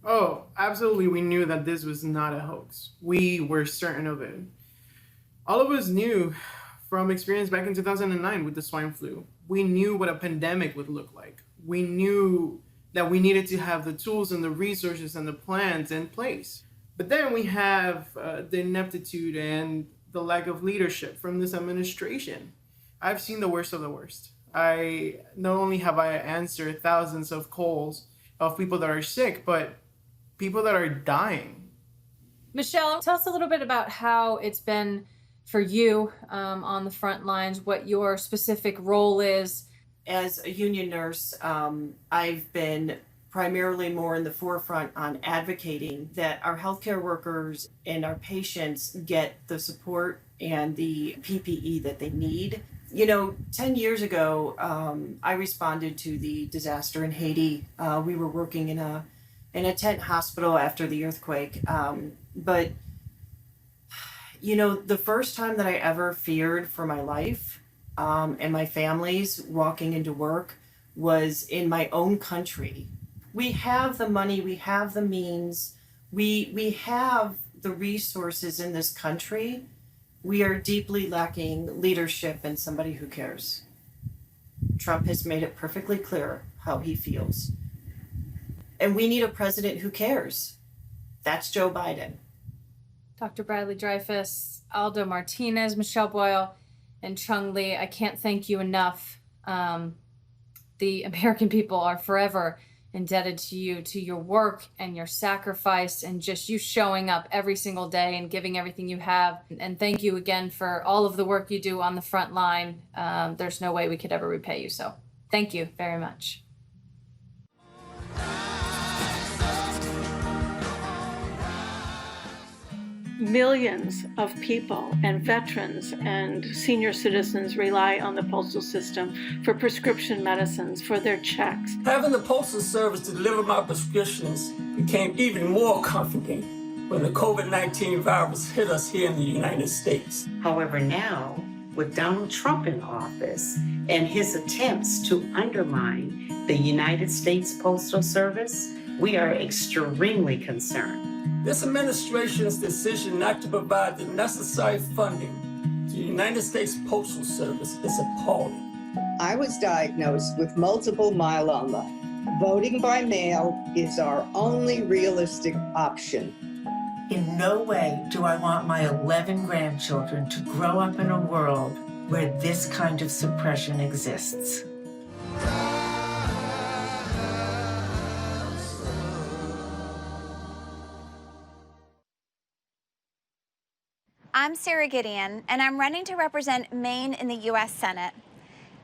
Oh, absolutely. We knew that this was not a hoax. We were certain of it. All of us knew from experience back in 2009 with the swine flu. We knew what a pandemic would look like. We knew that we needed to have the tools and the resources and the plans in place. But then we have the ineptitude and the lack of leadership from this administration. I've seen the worst of the worst. Not only have I answered thousands of calls of people that are sick, but people that are dying. Michelle, tell us a little bit about how it's been for you on the front lines, what your specific role is. As a union nurse, I've been primarily more in the forefront on advocating that our healthcare workers and our patients get the support and the PPE that they need. You know, 10 years ago, I responded to the disaster in Haiti. We were working in a tent hospital after the earthquake. But, you know, the first time that I ever feared for my life and my family's walking into work was in my own country. We have the money, we have the means, we have the resources in this country. We are deeply lacking leadership and somebody who cares. Trump has made it perfectly clear how he feels. And we need a president who cares. That's Joe Biden. Dr. Bradley Dreyfus, Aldo Martinez, Michelle Boyle, and Chung Lee, I can't thank you enough. The American people are forever indebted to you, to your work and your sacrifice and just you showing up every single day and giving everything you have. And thank you again for all of the work you do on the front line. There's no way we could ever repay you. So thank you very much. Millions of people and veterans and senior citizens rely on the postal system for prescription medicines, for their checks. Having the Postal Service to deliver my prescriptions became even more comforting when the COVID-19 virus hit us here in the United States. However, now, with Donald Trump in office and his attempts to undermine the United States Postal Service, we are extremely concerned. This administration's decision not to provide the necessary funding to the United States Postal Service is appalling. I was diagnosed with multiple myeloma. Voting by mail is our only realistic option. In no way do I want my 11 grandchildren to grow up in a world where this kind of suppression exists. I'm Sarah Gideon, and I'm running to represent Maine in the U.S. Senate.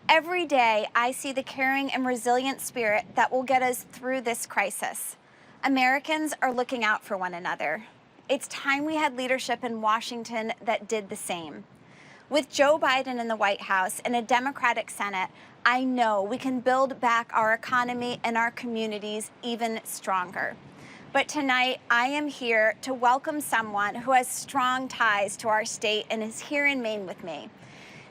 Every day, I see the caring and resilient spirit that will get us through this crisis. Americans are looking out for one another. It's time we had leadership in Washington that did the same. With Joe Biden in the White House and a Democratic Senate, I know we can build back our economy and our communities even stronger. But tonight, I am here to welcome someone who has strong ties to our state and is here in Maine with me.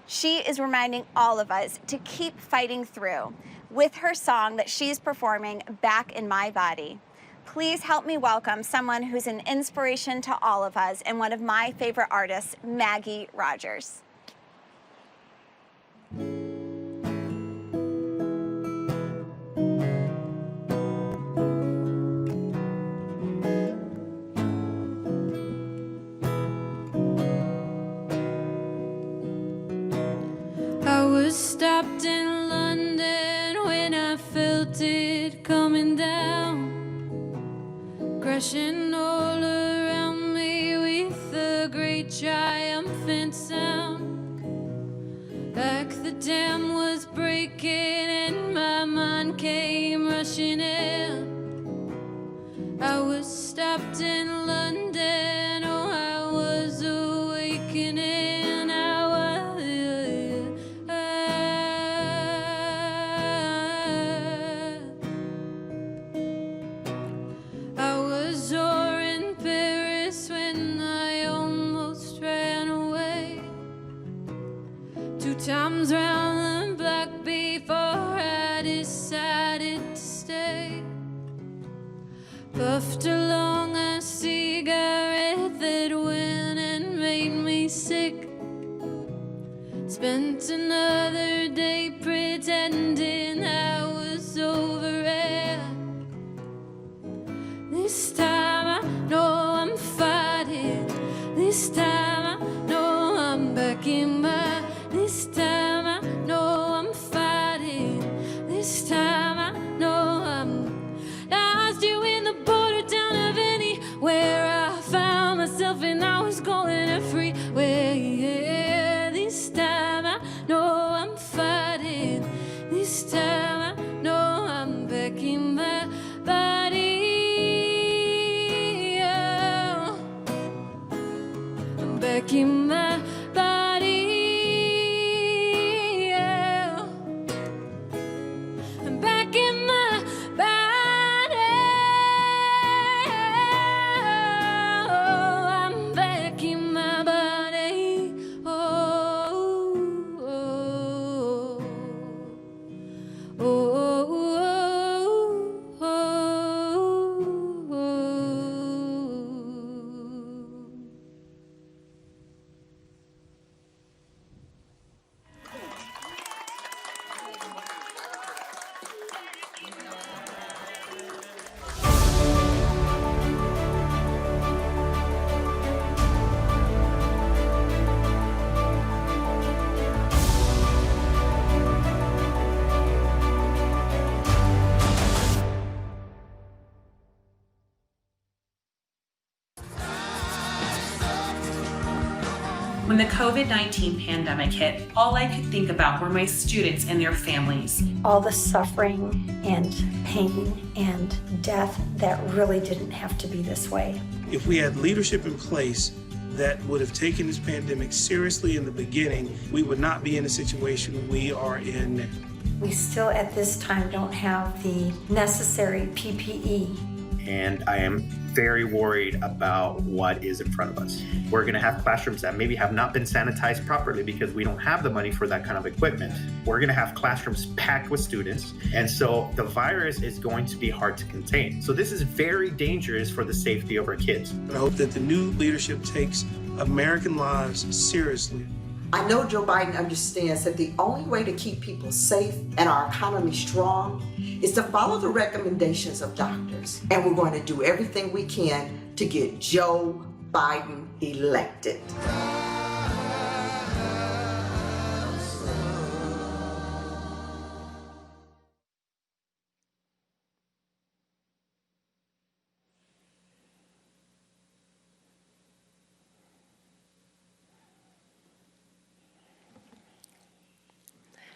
She is reminding all of us to keep fighting through with her song that she's performing, Back in My Body. Please help me welcome someone who's an inspiration to all of us and one of my favorite artists, Maggie Rogers. I was stopped in London when I felt it coming down, crashing all around me with a great triumphant sound, like the dam was breaking and my mind came rushing in. I was stopped in London, oh, I was awakening. I was over in Paris when I almost ran away, 2 times round the block before I decided to stay. Puffed along a cigarette that went and made me sick. Spent another day pretending I was over it. This time I know I'm fighting. This time I know I'm back in my. This time I know I'm fighting. This time I know I'm. Lost you in the border town of anywhere I found myself, and I was going everywhere. Yeah, this time I know I'm fighting. This time I know I'm back in my body. Back in my body, yeah. I'm back in my body. Oh, I'm back in my body. Oh, oh, oh, oh, oh, oh, oh. When the COVID-19 pandemic hit, all I could think about were my students and their families. All the suffering and pain and death that really didn't have to be this way. If we had leadership in place that would have taken this pandemic seriously in the beginning, we would not be in the situation we are in now. We still at this time don't have the necessary PPE. and I am very worried about what is in front of us. We're going to have classrooms that maybe have not been sanitized properly because we don't have the money for that kind of equipment. We're going to have classrooms packed with students, and so the virus is going to be hard to contain. So this is very dangerous for the safety of our kids. I hope that the new leadership takes American lives seriously. I know Joe Biden understands that the only way to keep people safe and our economy strong is to follow the recommendations of doctors. And we're going to do everything we can to get Joe Biden elected.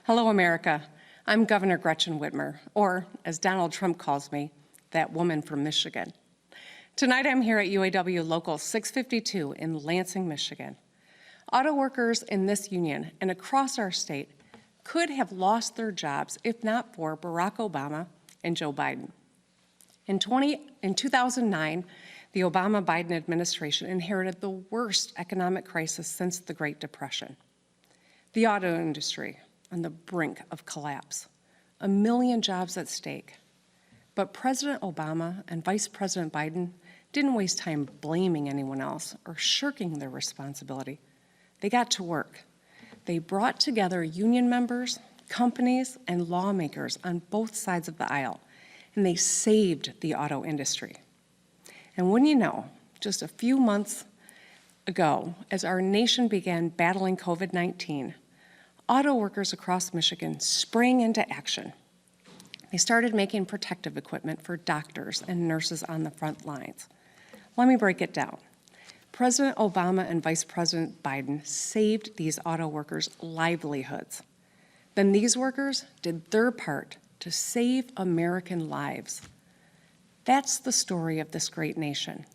Hello, America. I'm Governor Gretchen Whitmer, or as Donald Trump calls me, that woman from Michigan. Tonight I'm here at UAW Local 652 in Lansing, Michigan. Auto workers in this union and across our state could have lost their jobs if not for Barack Obama and Joe Biden. In 2009, the Obama-Biden administration inherited the worst economic crisis since the Great Depression. The auto industry on the brink of collapse, 1 million jobs at stake. But President Obama and Vice President Biden didn't waste time blaming anyone else or shirking their responsibility. They got to work. They brought together union members, companies, and lawmakers on both sides of the aisle, and they saved the auto industry. And wouldn't you know, just a few months ago, as our nation began battling COVID-19, auto workers across Michigan sprang into action. They started making protective equipment for doctors and nurses on the front lines. Let me break it down. President Obama and Vice President Biden saved these auto workers' livelihoods. Then these workers did their part to save American lives. That's the story of this great nation.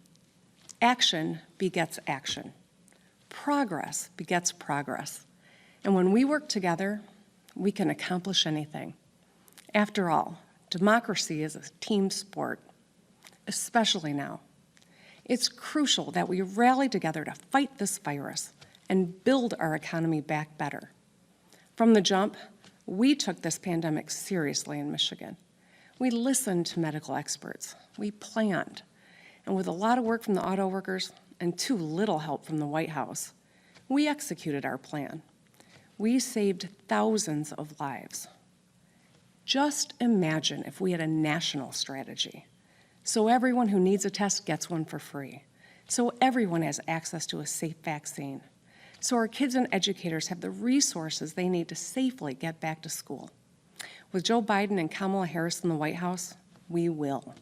Action begets action. Progress begets progress. And when we work together, we can accomplish anything. After all, democracy is a team sport, especially now. It's crucial that we rally together to fight this virus and build our economy back better. From the jump, we took this pandemic seriously in Michigan. We listened to medical experts. We planned. And with a lot of work from the auto workers and too little help from the White House, we executed our plan. We saved thousands of lives. Just imagine if we had a national strategy. So everyone who needs a test gets one for free. So everyone has access to a safe vaccine. So our kids and educators have the resources they need to safely get back to school. With Joe Biden and Kamala Harris in the White House, we will.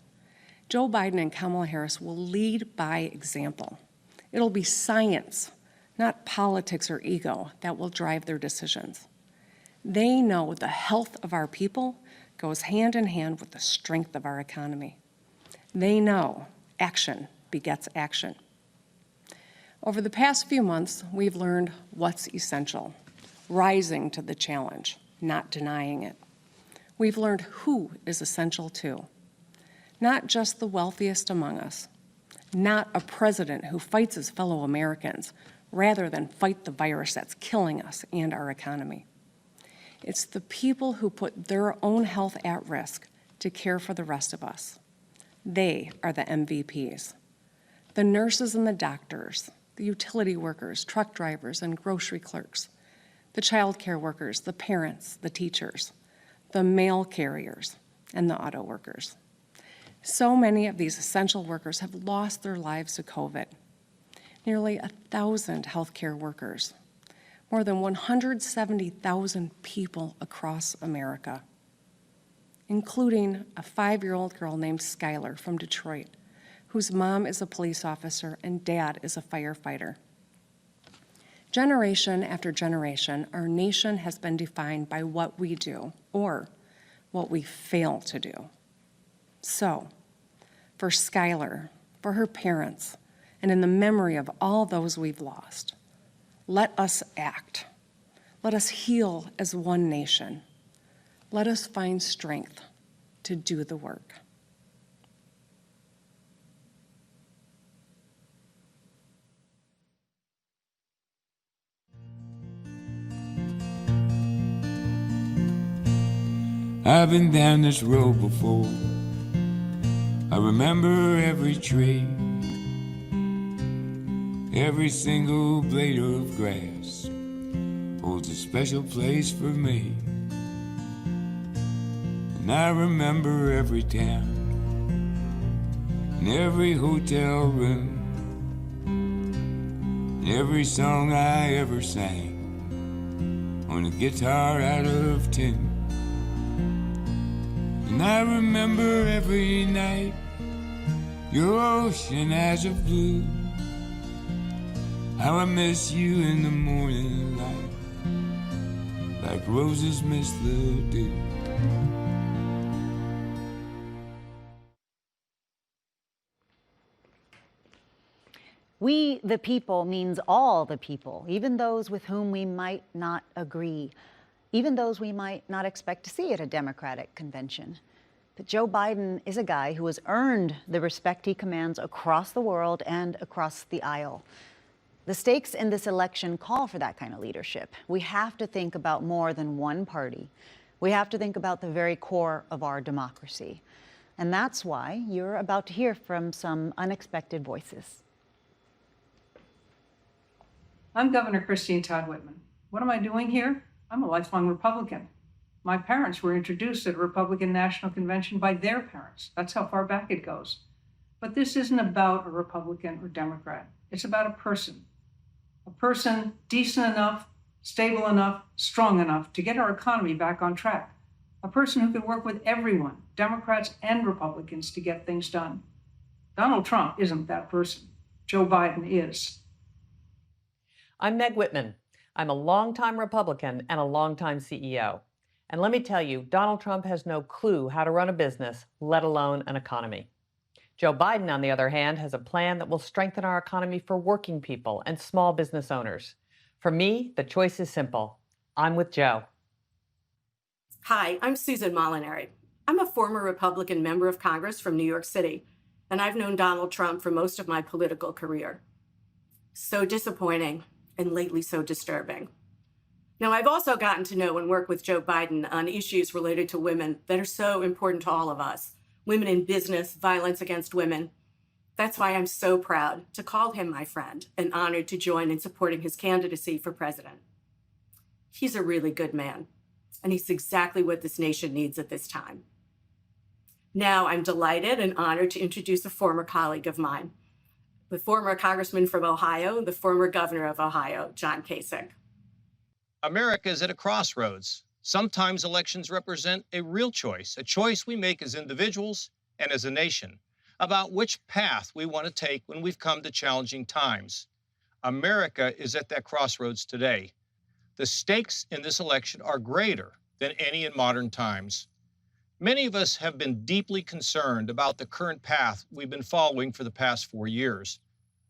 Joe Biden and Kamala Harris will lead by example. It'll be science, not politics or ego, that will drive their decisions. They know the health of our people goes hand in hand with the strength of our economy. They know action begets action. Over the past few months, we've learned what's essential, rising to the challenge, not denying it. We've learned who is essential too, not just the wealthiest among us, not a president who fights his fellow Americans, rather than fight the virus that's killing us and our economy. It's the people who put their own health at risk to care for the rest of us. They are the MVPs. The nurses and the doctors, the utility workers, truck drivers, and grocery clerks, the child care workers, the parents, the teachers, the mail carriers, and the auto workers. So many of these essential workers have lost their lives to COVID. Nearly 1,000 healthcare workers, more than 170,000 people across America, including a 5-year-old girl named Skylar from Detroit, whose mom is a police officer and dad is a firefighter. Generation after generation, our nation has been defined by what we do or what we fail to do. So, for Skylar, for her parents, and in the memory of all those we've lost, let us act. Let us heal as one nation. Let us find strength to do the work. I've been down this road before. I remember every tree, every single blade of grass holds a special place for me. And I remember every town and every hotel room, and every song I ever sang on a guitar out of tune. And I remember every night your ocean eyes of blue, how I miss you in the morning light, like roses miss the dew. We, the people, means all the people, even those with whom we might not agree, even those we might not expect to see at a Democratic convention. But Joe Biden is a guy who has earned the respect he commands across the world and across the aisle. The stakes in this election call for that kind of leadership. We have to think about more than one party. We have to think about the very core of our democracy. And that's why you're about to hear from some unexpected voices. I'm Governor Christine Todd Whitman. What am I doing here? I'm a lifelong Republican. My parents were introduced at a Republican National Convention by their parents. That's how far back it goes. But this isn't about a Republican or Democrat. It's about a person decent enough, stable enough, strong enough to get our economy back on track. A person who can work with everyone, Democrats and Republicans, to get things done. Donald Trump isn't that person. Joe Biden is. I'm Meg Whitman. I'm a longtime Republican and a longtime CEO. And let me tell you, Donald Trump has no clue how to run a business, let alone an economy. Joe Biden, on the other hand, has a plan that will strengthen our economy for working people and small business owners. For me, the choice is simple. I'm with Joe. Hi, I'm Susan Molinari. I'm a former Republican member of Congress from New York City, and I've known Donald Trump for most of my political career. So disappointing, and lately so disturbing. Now, I've also gotten to know and work with Joe Biden on issues related to women that are so important to all of us. Women in business, violence against women. That's why I'm so proud to call him my friend and honored to join in supporting his candidacy for president. He's a really good man, and he's exactly what this nation needs at this time. Now, I'm delighted and honored to introduce a former colleague of mine, the former congressman from Ohio, the former governor of Ohio, John Kasich. America is at a crossroads. Sometimes elections represent a real choice, a choice we make as individuals and as a nation about which path we want to take when we've come to challenging times. America is at that crossroads today. The stakes in this election are greater than any in modern times. Many of us have been deeply concerned about the current path we've been following for the past 4 years.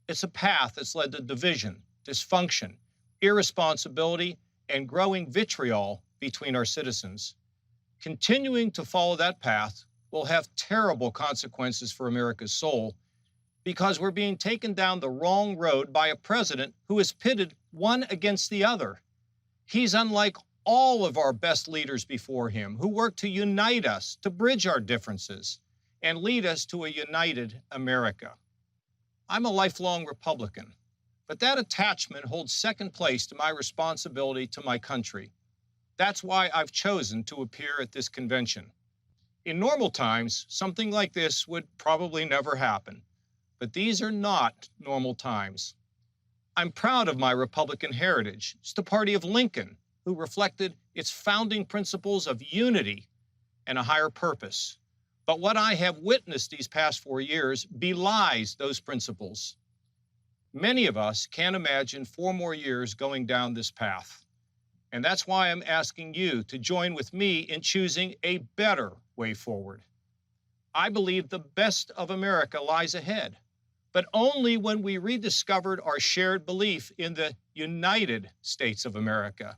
It's a path that's led to division, dysfunction, irresponsibility, and growing vitriol between our citizens. Continuing to follow that path will have terrible consequences for America's soul because we're being taken down the wrong road by a president who is pitted one against the other. He's unlike all of our best leaders before him who worked to unite us, to bridge our differences, and lead us to a united America. I'm a lifelong Republican, but that attachment holds second place to my responsibility to my country. That's why I've chosen to appear at this convention. In normal times, something like this would probably never happen, but these are not normal times. I'm proud of my Republican heritage. It's the party of Lincoln, who reflected its founding principles of unity and a higher purpose. But what I have witnessed these past 4 years belies those principles. Many of us can't imagine 4 more years going down this path. And that's why I'm asking you to join with me in choosing a better way forward. I believe the best of America lies ahead, but only when we rediscovered our shared belief in the United States of America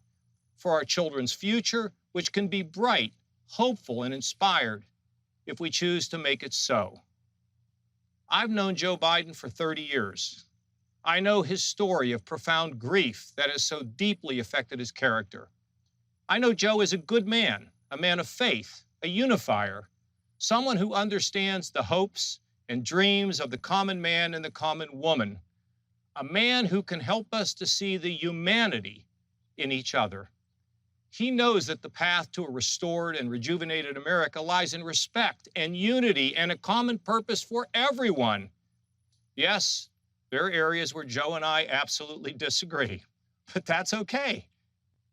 for our children's future, which can be bright, hopeful, and inspired if we choose to make it so. I've known Joe Biden for 30 years. I know his story of profound grief that has so deeply affected his character. I know Joe is a good man, a man of faith, a unifier, someone who understands the hopes and dreams of the common man and the common woman, a man who can help us to see the humanity in each other. He knows that the path to a restored and rejuvenated America lies in respect and unity and a common purpose for everyone. Yes, there are areas where Joe and I absolutely disagree, but that's okay,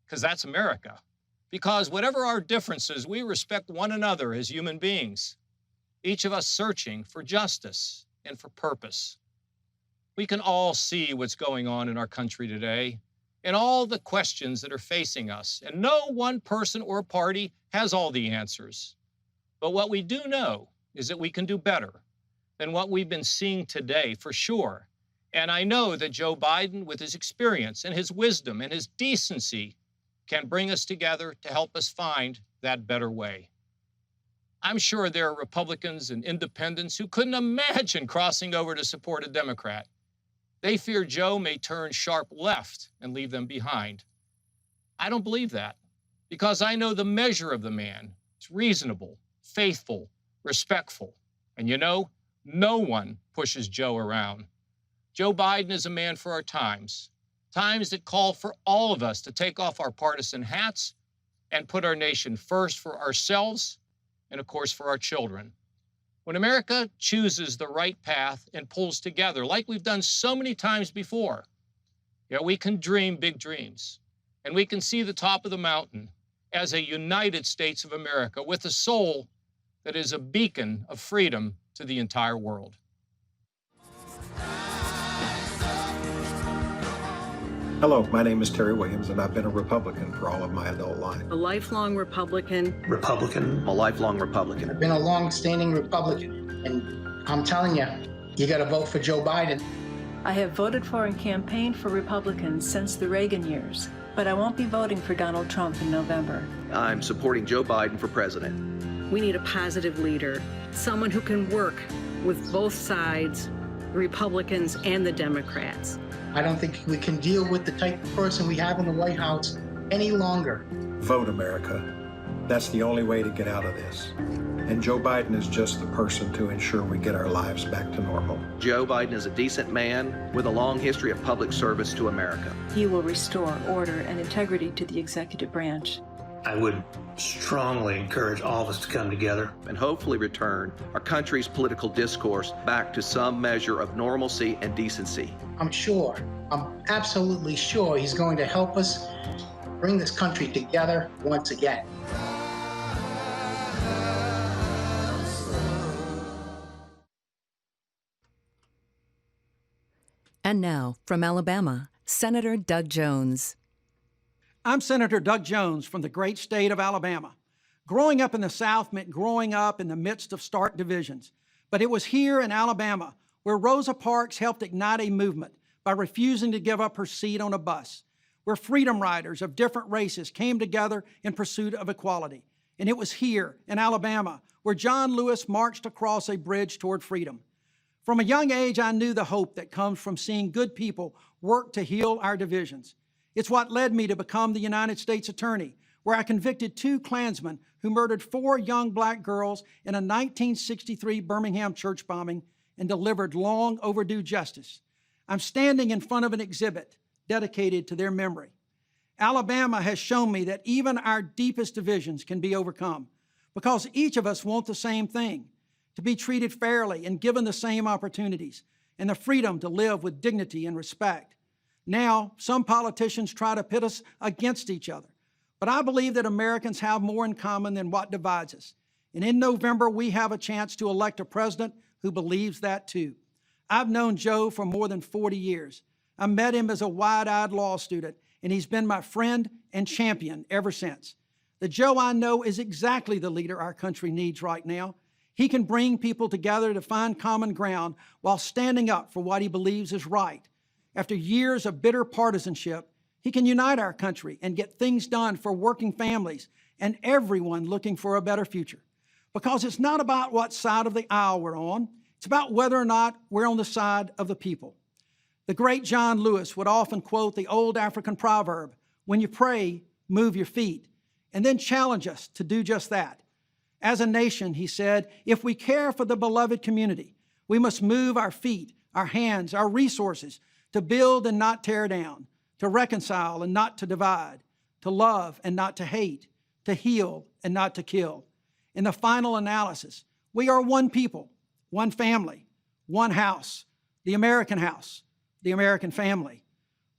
because that's America. Because whatever our differences, we respect one another as human beings, each of us searching for justice and for purpose. We can all see what's going on in our country today and all the questions that are facing us, and no one person or party has all the answers. But what we do know is that we can do better than what we've been seeing today, for sure. And I know that Joe Biden, with his experience and his wisdom and his decency, can bring us together to help us find that better way. I'm sure there are Republicans and independents who couldn't imagine crossing over to support a Democrat. They fear Joe may turn sharp left and leave them behind. I don't believe that, because I know the measure of the man. It's reasonable, faithful, respectful. And you know, no one pushes Joe around. Joe Biden is a man for our times, times that call for all of us to take off our partisan hats and put our nation first for ourselves and, of course, for our children. When America chooses the right path and pulls together, like we've done so many times before, we can dream big dreams, and we can see the top of the mountain as a United States of America with a soul that is a beacon of freedom to the entire world. Hello, my name is Terry Williams, and I've been a Republican for all of my adult life. A lifelong Republican. A lifelong Republican. I've been a long-standing Republican, and I'm telling you, you got to vote for Joe Biden. I have voted for and campaigned for Republicans since the Reagan years, but I won't be voting for Donald Trump in November. I'm supporting Joe Biden for president. We need a positive leader, someone who can work with both sides, the Republicans and the Democrats. I don't think we can deal with the type of person we have in the White House any longer. Vote America. That's the only way to get out of this. And Joe Biden is just the person to ensure we get our lives back to normal. Joe Biden is a decent man with a long history of public service to America. He will restore order and integrity to the executive branch. I would strongly encourage all of us to come together and hopefully return our country's political discourse back to some measure of normalcy and decency. I'm absolutely sure he's going to help us bring this country together once again. And now, from Alabama, Senator Doug Jones. I'm Senator Doug Jones from the great state of Alabama. Growing up in the South meant growing up in the midst of stark divisions. But it was here in Alabama where Rosa Parks helped ignite a movement by refusing to give up her seat on a bus, where freedom riders of different races came together in pursuit of equality. And it was here in Alabama where John Lewis marched across a bridge toward freedom. From a young age, I knew the hope that comes from seeing good people work to heal our divisions. It's what led me to become the United States Attorney, where I convicted 2 Klansmen who murdered 4 young black girls in a 1963 Birmingham church bombing and delivered long overdue justice. I'm standing in front of an exhibit dedicated to their memory. Alabama has shown me that even our deepest divisions can be overcome because each of us want the same thing, to be treated fairly and given the same opportunities and the freedom to live with dignity and respect. Now, some politicians try to pit us against each other, but I believe that Americans have more in common than what divides us. And in November, we have a chance to elect a president who believes that too. I've known Joe for more than 40 years. I met him as a wide-eyed law student, and he's been my friend and champion ever since. The Joe I know is exactly the leader our country needs right now. He can bring people together to find common ground while standing up for what he believes is right. After years of bitter partisanship, he can unite our country and get things done for working families and everyone looking for a better future. Because it's not about what side of the aisle we're on, it's about whether or not we're on the side of the people. The great John Lewis would often quote the old African proverb, "When you pray, move your feet," and then challenge us to do just that. As a nation, he said, if we care for the beloved community, we must move our feet, our hands, our resources to build and not tear down, to reconcile and not to divide, to love and not to hate, to heal and not to kill. In the final analysis, we are one people, one family, one house, the American family.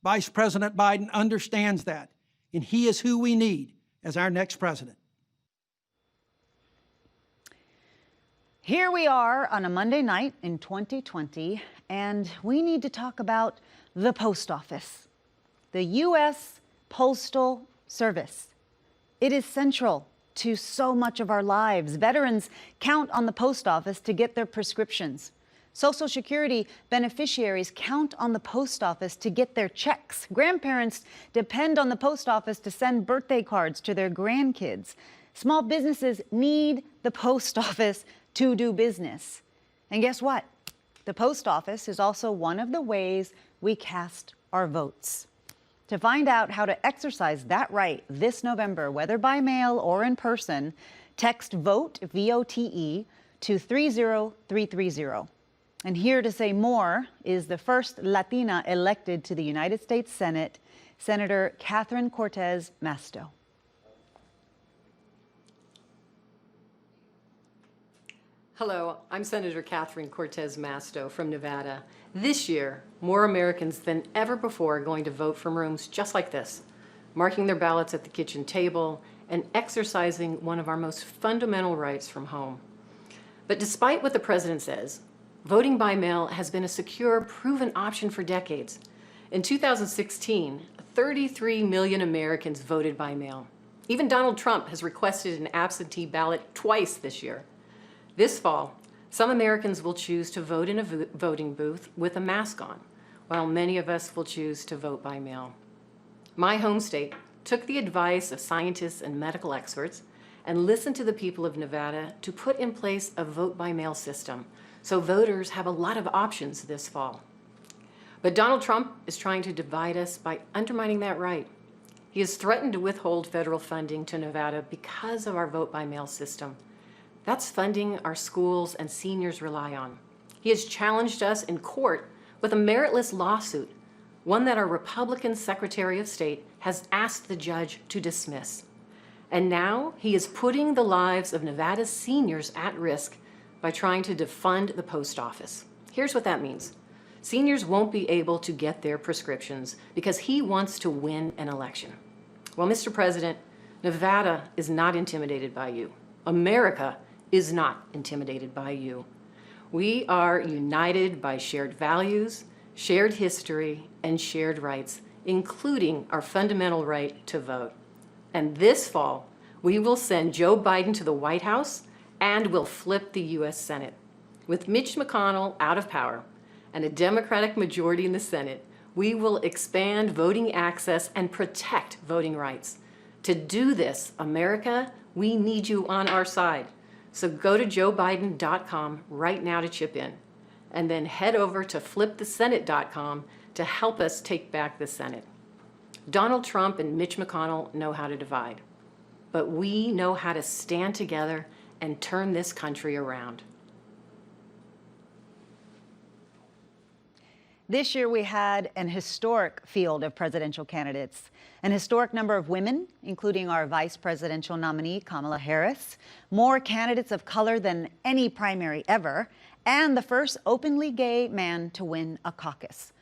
Vice President Biden understands that, and he is who we need as our next president. Here we are on a Monday night in 2020, and we need to talk about the post office, the U.S. Postal Service. It is central to so much of our lives. Veterans count on the post office to get their prescriptions. Social Security beneficiaries count on the post office to get their checks. Grandparents depend on the post office to send birthday cards to their grandkids. Small businesses need the post office to do business. And guess what? The post office is also one of the ways we cast our votes. To find out how to exercise that right this November, whether by mail or in person, text VOTE, V-O-T-E, to 30330. And here to say more is the first Latina elected to the United States Senate, Senator Catherine Cortez Masto. Hello, I'm Senator Catherine Cortez Masto from Nevada. This year, more Americans than ever before are going to vote from rooms just like this, marking their ballots at the kitchen table and exercising one of our most fundamental rights from home. But despite what the president says, voting by mail has been a secure, proven option for decades. In 2016, 33 million Americans voted by mail. Even Donald Trump has requested an absentee ballot twice this year. This fall, some Americans will choose to vote in a voting booth with a mask on, while many of us will choose to vote by mail. My home state took the advice of scientists and medical experts and listened to the people of Nevada to put in place a vote-by-mail system so voters have a lot of options this fall. But Donald Trump is trying to divide us by undermining that right. He has threatened to withhold federal funding to Nevada because of our vote-by-mail system. That's funding our schools and seniors rely on. He has challenged us in court with a meritless lawsuit, one that our Republican Secretary of State has asked the judge to dismiss. And now he is putting the lives of Nevada's seniors at risk by trying to defund the post office. Here's what that means. Seniors won't be able to get their prescriptions because he wants to win an election. Well, Mr. President, Nevada is not intimidated by you. America is not intimidated by you. We are united by shared values, shared history, and shared rights, including our fundamental right to vote. And this fall, we will send Joe Biden to the White House and will flip the U.S. Senate. With Mitch McConnell out of power and a Democratic majority in the Senate, we will expand voting access and protect voting rights. To do this, America, we need you on our side. So go to joebiden.com right now to chip in, and then head over to flipthesenate.com to help us take back the Senate. Donald Trump and Mitch McConnell know how to divide, but we know how to stand together and turn this country around. This year we had an historic field of presidential candidates, an historic number of women, including our vice presidential nominee, Kamala Harris, more candidates of color than any primary ever, and the first openly gay man to win a caucus.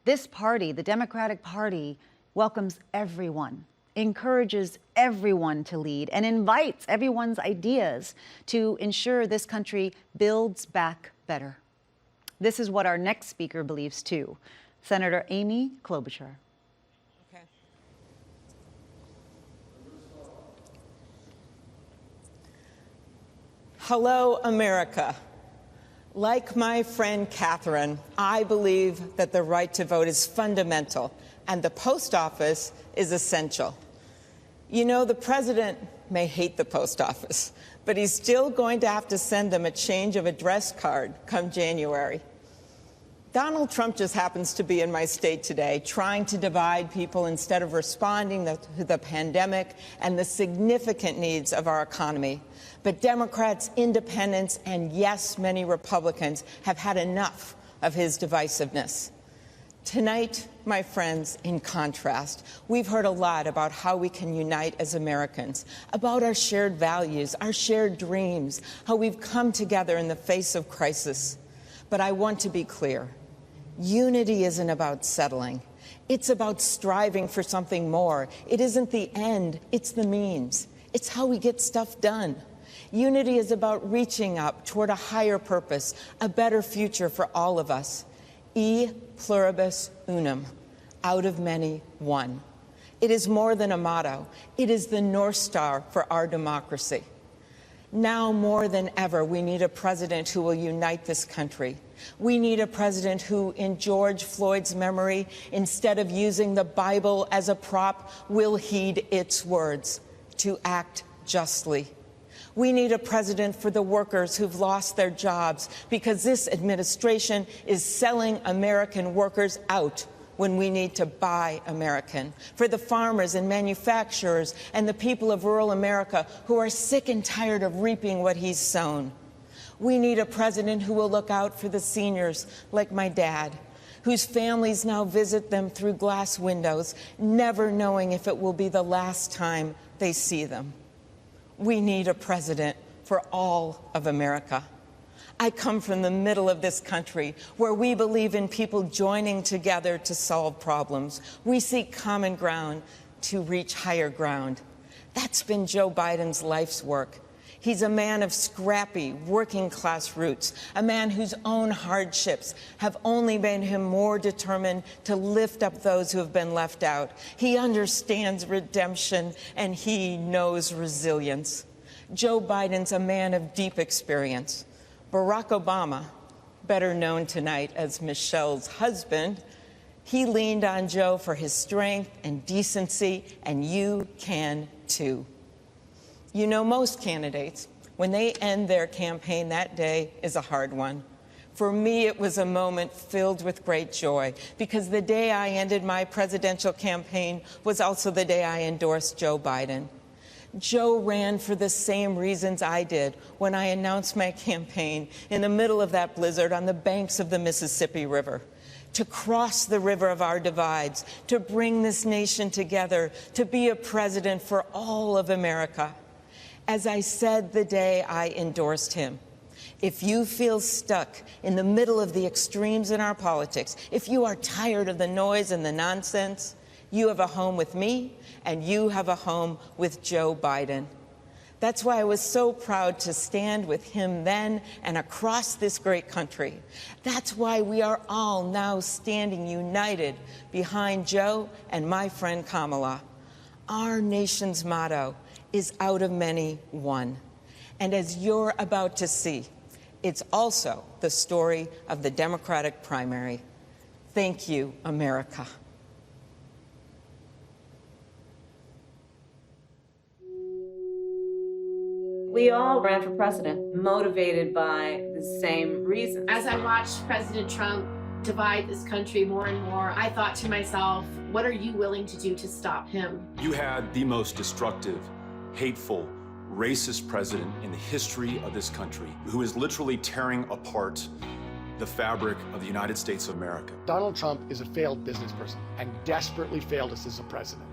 This party, the Democratic Party, welcomes everyone, encourages everyone to lead, and invites everyone's ideas to ensure this country builds back better. This is what our next speaker believes too, Senator Amy Klobuchar. Okay. Hello, America. Like my friend Catherine, I believe that the right to vote is fundamental and the post office is essential. You know, the president may hate the post office, but he's still going to have to send them a change of address card come January. Donald Trump just happens to be in my state today, trying to divide people instead of responding to the pandemic and the significant needs of our economy. But Democrats, independents, and yes, many Republicans have had enough of his divisiveness. Tonight, my friends, in contrast, we've heard a lot about how we can unite as Americans, about our shared values, our shared dreams, how we've come together in the face of crisis. But I want to be clear. Unity isn't about settling. It's about striving for something more. It isn't the end, it's the means. It's how we get stuff done. Unity is about reaching up toward a higher purpose, a better future for all of us. E pluribus unum, out of many, one. It is more than a motto. It is the North Star for our democracy. Now more than ever, we need a president who will unite this country. We need a president who, in George Floyd's memory, instead of using the Bible as a prop, will heed its words, to act justly. We need a president for the workers who've lost their jobs because this administration is selling American workers out when we need to buy American. For the farmers and manufacturers and the people of rural America who are sick and tired of reaping what he's sown. We need a president who will look out for the seniors like my dad, whose families now visit them through glass windows, never knowing if it will be the last time they see them. We need a president for all of America. I come from the middle of this country where we believe in people joining together to solve problems. We seek common ground to reach higher ground. That's been Joe Biden's life's work. He's a man of scrappy, working-class roots, a man whose own hardships have only made him more determined to lift up those who have been left out. He understands redemption, and he knows resilience. Joe Biden's a man of deep experience. Barack Obama, better known tonight as Michelle's husband, he leaned on Joe for his strength and decency, and you can too. You know, most candidates, when they end their campaign, that day is a hard one. For me, it was a moment filled with great joy, because the day I ended my presidential campaign was also the day I endorsed Joe Biden. Joe ran for the same reasons I did when I announced my campaign in the middle of that blizzard on the banks of the Mississippi River. To cross the river of our divides, to bring this nation together, to be a president for all of America. As I said the day I endorsed him, if you feel stuck in the middle of the extremes in our politics, if you are tired of the noise and the nonsense, you have a home with me, and you have a home with Joe Biden. That's why I was so proud to stand with him then and across this great country. That's why we are all now standing united behind Joe and my friend Kamala. Our nation's motto is out of many, one. And as you're about to see, it's also the story of the Democratic primary. Thank you, America. We all ran for president, motivated by the same reasons. As I watched President Trump divide this country more and more, I thought to myself, what are you willing to do to stop him? You had the most destructive, hateful, racist president in the history of this country, who is literally tearing apart the fabric of the United States of America. Donald Trump is a failed business person and desperately failed us as a president.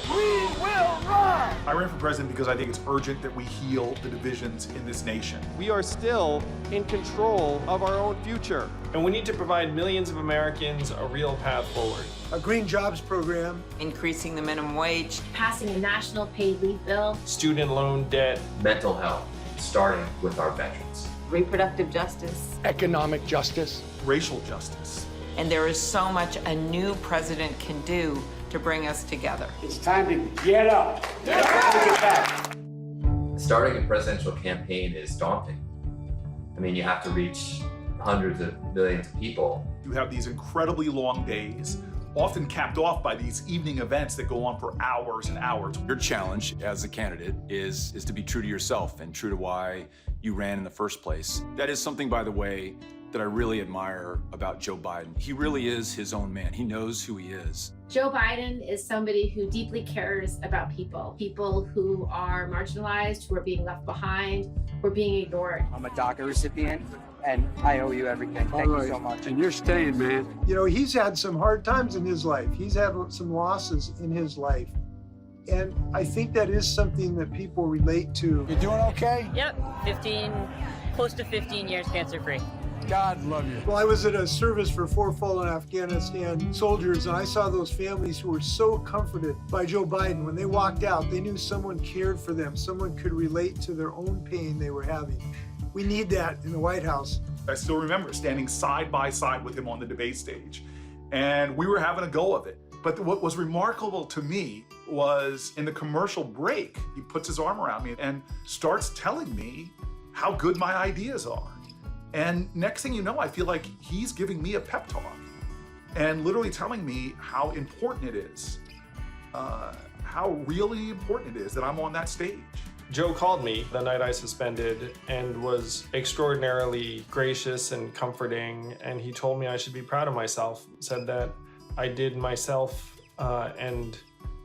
We will run! I ran for president because I think it's urgent that we heal the divisions in this nation. We are still in control of our own future, and we need to provide millions of Americans a real path forward. A green jobs program. Increasing the minimum wage. Passing a national paid leave bill. Student loan debt. Mental health, starting with our veterans. Reproductive justice. Economic justice. Racial justice. And there is so much a new president can do to bring us together. It's time to get up. Get back. Starting a presidential campaign is daunting. I mean, you have to reach hundreds of millions of people. You have these incredibly long days, often capped off by these evening events that go on for hours and hours. Your challenge as a candidate is to be true to yourself and true to why you ran in the first place. That is something, by the way, that I really admire about Joe Biden. He really is his own man. He knows who he is. Joe Biden is somebody who deeply cares about people who are marginalized, who are being left behind, who are being ignored. I'm a DACA recipient, and I owe you everything. Thank you so much. And you're staying, man. You know, he's had some hard times in his life. He's had some losses in his life. And I think that is something that people relate to. You doing okay? Yep, close to 15 years cancer-free. God love you. Well, I was at a service for 4 fallen Afghanistan soldiers, and I saw those families who were so comforted by Joe Biden. When they walked out, they knew someone cared for them. Someone could relate to their own pain they were having. We need that in the White House. I still remember standing side by side with him on the debate stage, and we were having a go of it. But what was remarkable to me was in the commercial break, he puts his arm around me and starts telling me how good my ideas are. And next thing you know, I feel like he's giving me a pep talk and literally telling me how important it is, how really important it is that I'm on that stage. Joe called me the night I suspended and was extraordinarily gracious and comforting, and he told me I should be proud of myself, said that I did myself and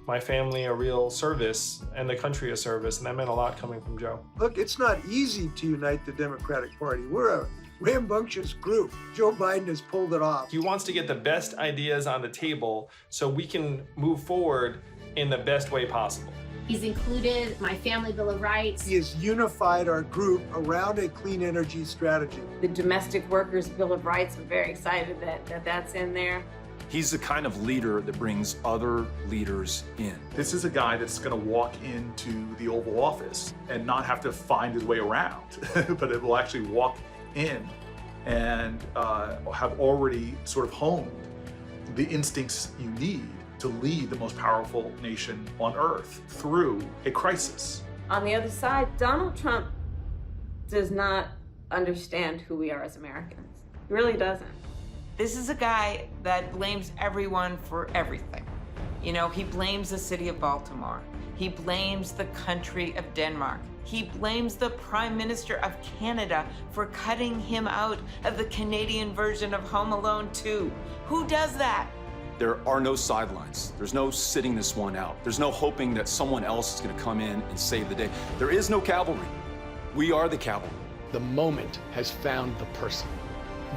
my family a real service and the country a service, and that meant a lot coming from Joe. Look, it's not easy to unite the Democratic Party. We're a rambunctious group. Joe Biden has pulled it off. He wants to get the best ideas on the table so we can move forward in the best way possible. He's included my Family Bill of Rights. He has unified our group around a clean energy strategy. The Domestic Workers Bill of Rights, I'm very excited that that's in there. He's the kind of leader that brings other leaders in. This is a guy that's going to walk into the Oval Office and not have to find his way around, but it will actually walk in and have already sort of honed the instincts you need to lead the most powerful nation on earth through a crisis. On the other side, Donald Trump does not understand who we are as Americans. He really doesn't. This is a guy that blames everyone for everything. You know, he blames the city of Baltimore. He blames the country of Denmark. He blames the Prime Minister of Canada for cutting him out of the Canadian version of Home Alone 2. Who does that? There are no sidelines. There's no sitting this one out. There's no hoping that someone else is going to come in and save the day. There is no cavalry. We are the cavalry. The moment has found the person.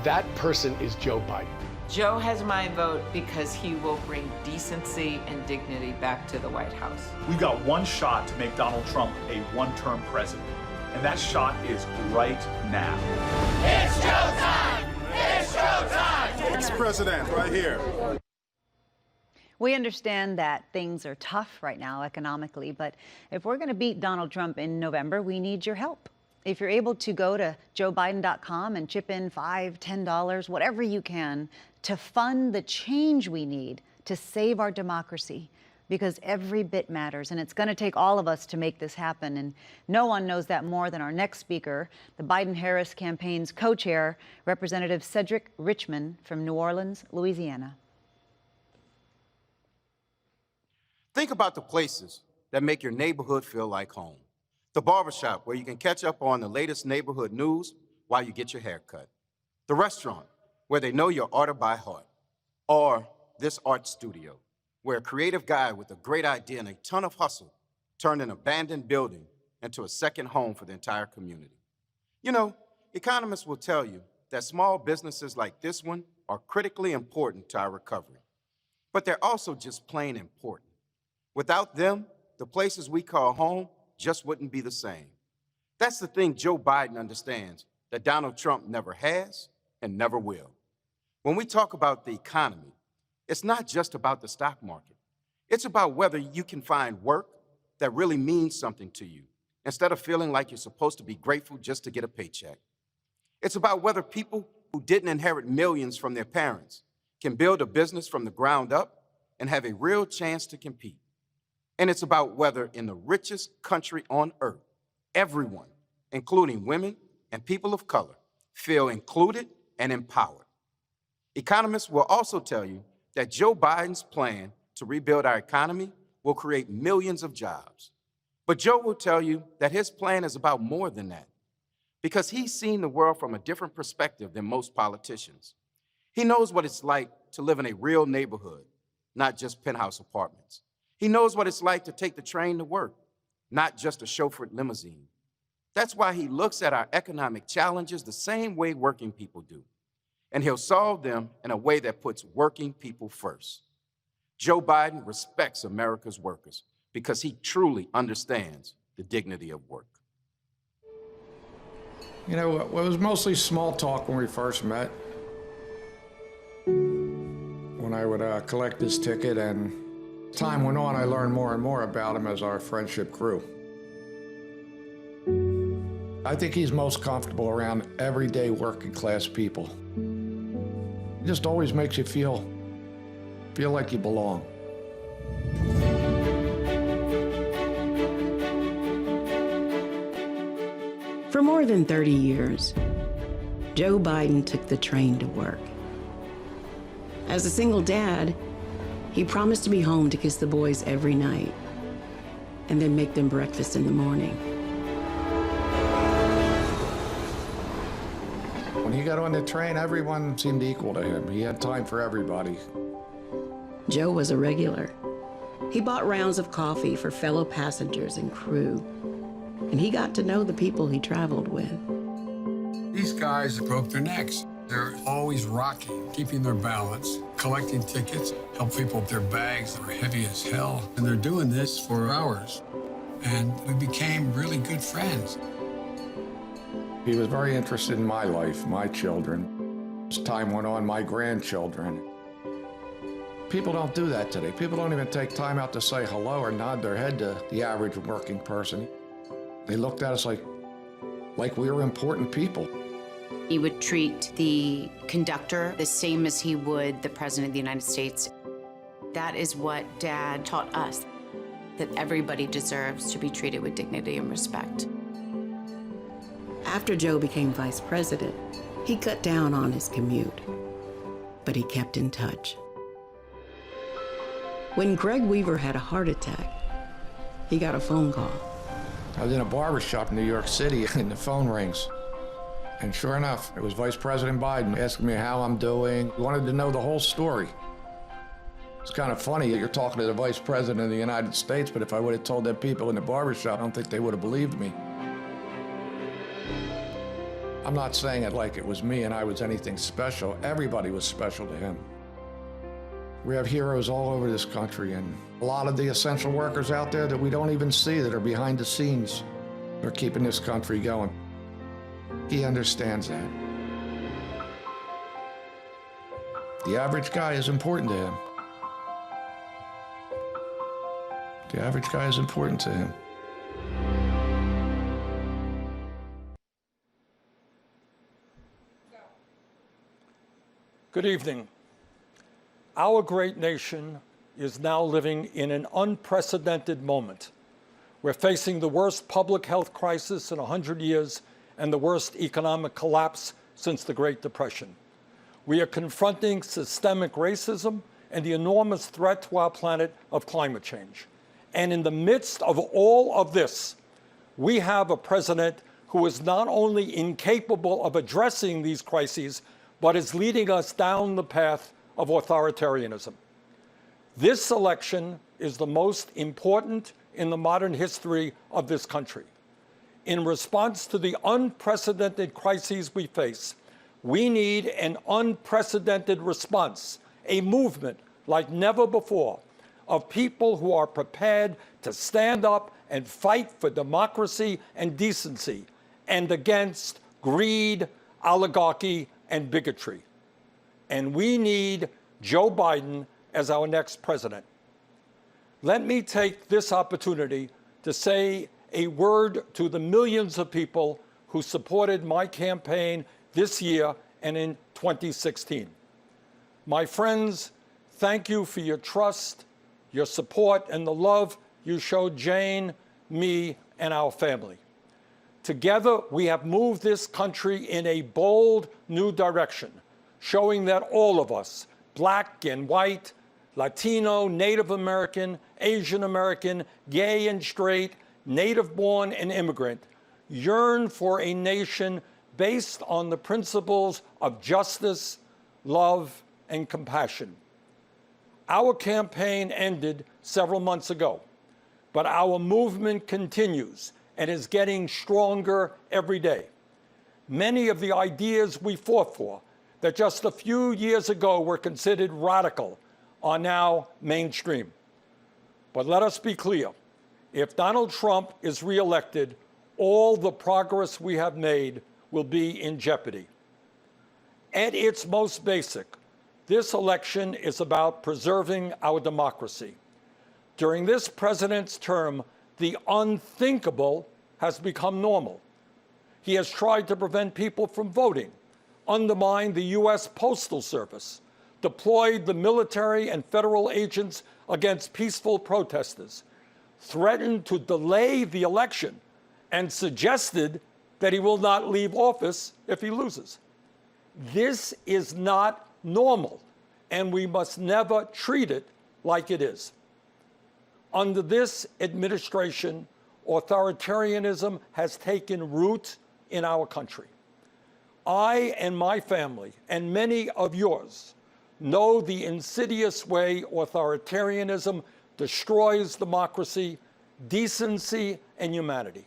That person is Joe Biden. Joe has my vote because he will bring decency and dignity back to the White House. We've got one shot to make Donald Trump a one-term president, and that shot is right now. It's showtime! It's showtime! Ex-president, right here. We understand that things are tough right now economically, but if we're going to beat Donald Trump in November, we need your help. If you're able to go to joebiden.com and chip in $5, $10, whatever you can to fund the change we need to save our democracy, because every bit matters, and it's going to take all of us to make this happen. And no one knows that more than our next speaker, the Biden-Harris campaign's co-chair, Representative Cedric Richmond from New Orleans, Louisiana. Think about the places that make your neighborhood feel like home. The barbershop, where you can catch up on the latest neighborhood news while you get your hair cut. The restaurant, where they know your order by heart. Or this art studio, where a creative guy with a great idea and a ton of hustle turned an abandoned building into a second home for the entire community. You know, economists will tell you that small businesses like this one are critically important to our recovery. But they're also just plain important. Without them, the places we call home just wouldn't be the same. That's the thing Joe Biden understands that Donald Trump never has and never will. When we talk about the economy, it's not just about the stock market. It's about whether you can find work that really means something to you, instead of feeling like you're supposed to be grateful just to get a paycheck. It's about whether people who didn't inherit millions from their parents can build a business from the ground up and have a real chance to compete. And it's about whether in the richest country on earth, everyone, including women and people of color, feel included and empowered. Economists will also tell you that Joe Biden's plan to rebuild our economy will create millions of jobs. But Joe will tell you that his plan is about more than that. because he's seen the world from a different perspective than most politicians. He knows what it's like to live in a real neighborhood, not just penthouse apartments. He knows what it's like to take the train to work, not just a chauffeured limousine. That's why he looks at our economic challenges the same way working people do. And he'll solve them in a way that puts working people first. Joe Biden respects America's workers because he truly understands the dignity of work. You know, it was mostly small talk when we first met. When I would collect his ticket, and as time went on, I learned more and more about him as our friendship grew. I think he's most comfortable around everyday working class people. He just always makes you feel like you belong. For more than 30 years, Joe Biden took the train to work. As a single dad, he promised to be home to kiss the boys every night and then make them breakfast in the morning. When he got on the train, everyone seemed equal to him. He had time for everybody. Joe was a regular. He bought rounds of coffee for fellow passengers and crew, and he got to know the people he traveled with. These guys broke their necks. They're always rocking, keeping their balance, collecting tickets, help people with their bags that are heavy as hell. And they're doing this for hours. And we became really good friends. He was very interested in my life, my children. As time went on, my grandchildren. People don't do that today. People don't even take time out to say hello or nod their head to the average working person. They looked at us like we were important people. He would treat the conductor the same as he would the President of the United States. That is what Dad taught us, that everybody deserves to be treated with dignity and respect. After Joe became vice president, he cut down on his commute, but he kept in touch. When Greg Weaver had a heart attack, he got a phone call. I was in a barber shop in New York City, and the phone rings. And sure enough, it was Vice President Biden asking me how I'm doing. He wanted to know the whole story. It's kind of funny that you're talking to the Vice President of the United States, but if I would have told them people in the barber shop, I don't think they would have believed me. I'm not saying it like it was me and I was anything special. Everybody was special to him. We have heroes all over this country, and a lot of the essential workers out there that we don't even see, that are behind the scenes, are keeping this country going. He understands that. The average guy is important to him. The average guy is important to him. Good evening. Our great nation is now living in an unprecedented moment. We're facing the worst public health crisis in 100 years and the worst economic collapse since the Great Depression. We are confronting systemic racism and the enormous threat to our planet of climate change. And in the midst of all of this, we have a president who is not only incapable of addressing these crises, but is leading us down the path of authoritarianism. This election is the most important in the modern history of this country. In response to the unprecedented crises we face, we need an unprecedented response, a movement like never before, of people who are prepared to stand up and fight for democracy and decency and against greed, oligarchy, and bigotry. And we need Joe Biden as our next president. Let me take this opportunity to say a word to the millions of people who supported my campaign this year and in 2016. My friends, thank you for your trust, your support, and the love you showed Jane, me, and our family. Together, we have moved this country in a bold new direction, showing that all of us, black and white, Latino, Native American, Asian American, gay and straight, native-born and immigrant, yearn for a nation based on the principles of justice, love, and compassion. Our campaign ended several months ago, but our movement continues and is getting stronger every day. Many of the ideas we fought for that just a few years ago were considered radical are now mainstream. But let us be clear, if Donald Trump is reelected, all the progress we have made will be in jeopardy. At its most basic, this election is about preserving our democracy. During this president's term, the unthinkable has become normal. He has tried to prevent people from voting, undermined the U.S. Postal Service, deployed the military and federal agents against peaceful protesters, threatened to delay the election, and suggested that he will not leave office if he loses. This is not normal, and we must never treat it like it is. Under this administration, authoritarianism has taken root in our country. I and my family, and many of yours, know the insidious way authoritarianism destroys democracy, decency, and humanity.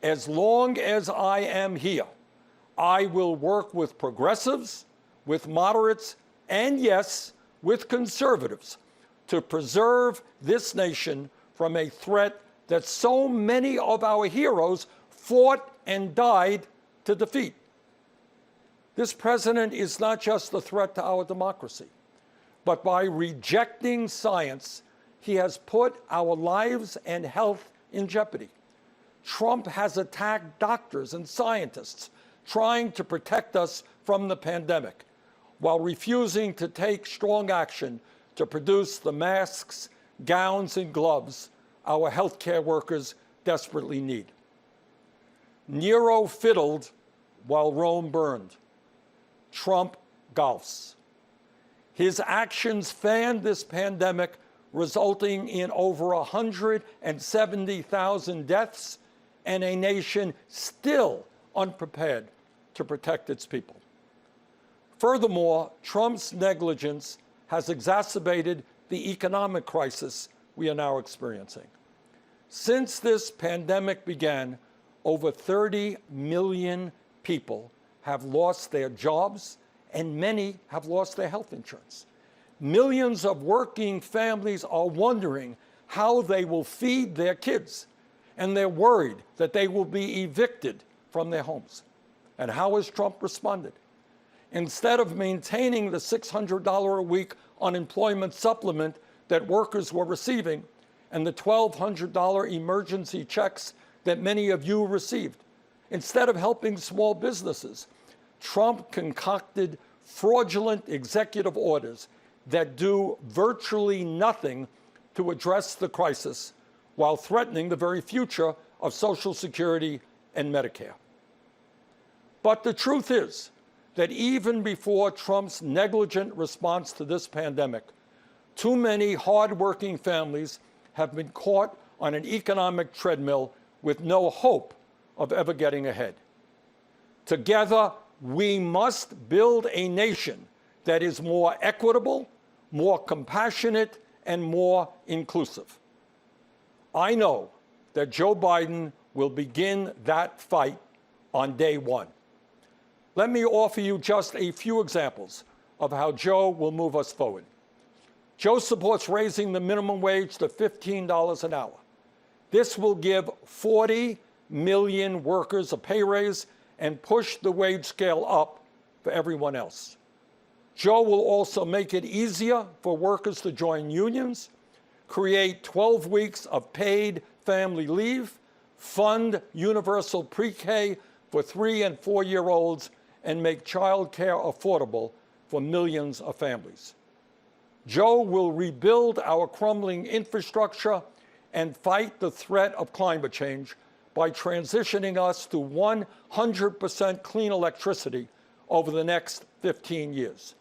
As long as I am here, I will work with progressives, with moderates, and yes, with conservatives to preserve this nation from a threat that so many of our heroes fought and died to defeat. This president is not just a threat to our democracy, but by rejecting science, he has put our lives and health in jeopardy. Trump has attacked doctors and scientists trying to protect us from the pandemic, while refusing to take strong action to produce the masks, gowns, and gloves our healthcare workers desperately need. Nero fiddled while Rome burned. Trump golfs. His actions fanned this pandemic, resulting in over 170,000 deaths and a nation still unprepared to protect its people. Furthermore, Trump's negligence has exacerbated the economic crisis we are now experiencing. Since this pandemic began, over 30 million people have lost their jobs, and many have lost their health insurance. Millions of working families are wondering how they will feed their kids, and they're worried that they will be evicted from their homes. And how has Trump responded? Instead of maintaining the $600 a week unemployment supplement that workers were receiving and the $1,200 emergency checks that many of you received, instead of helping small businesses, Trump concocted fraudulent executive orders that do virtually nothing to address the crisis while threatening the very future of Social Security and Medicare. But the truth is that even before Trump's negligent response to this pandemic, too many hardworking families have been caught on an economic treadmill with no hope of ever getting ahead. Together, we must build a nation that is more equitable, more compassionate, and more inclusive. I know that Joe Biden will begin that fight on day one. Let me offer you just a few examples of how Joe will move us forward. Joe supports raising the minimum wage to $15 an hour. This will give 40 million workers a pay raise and push the wage scale up for everyone else. Joe will also make it easier for workers to join unions, create 12 weeks of paid family leave, fund universal pre-K for 3- and 4-year-olds, and make child care affordable for millions of families. Joe will rebuild our crumbling infrastructure and fight the threat of climate change by transitioning us to 100% clean electricity over the next 15 years.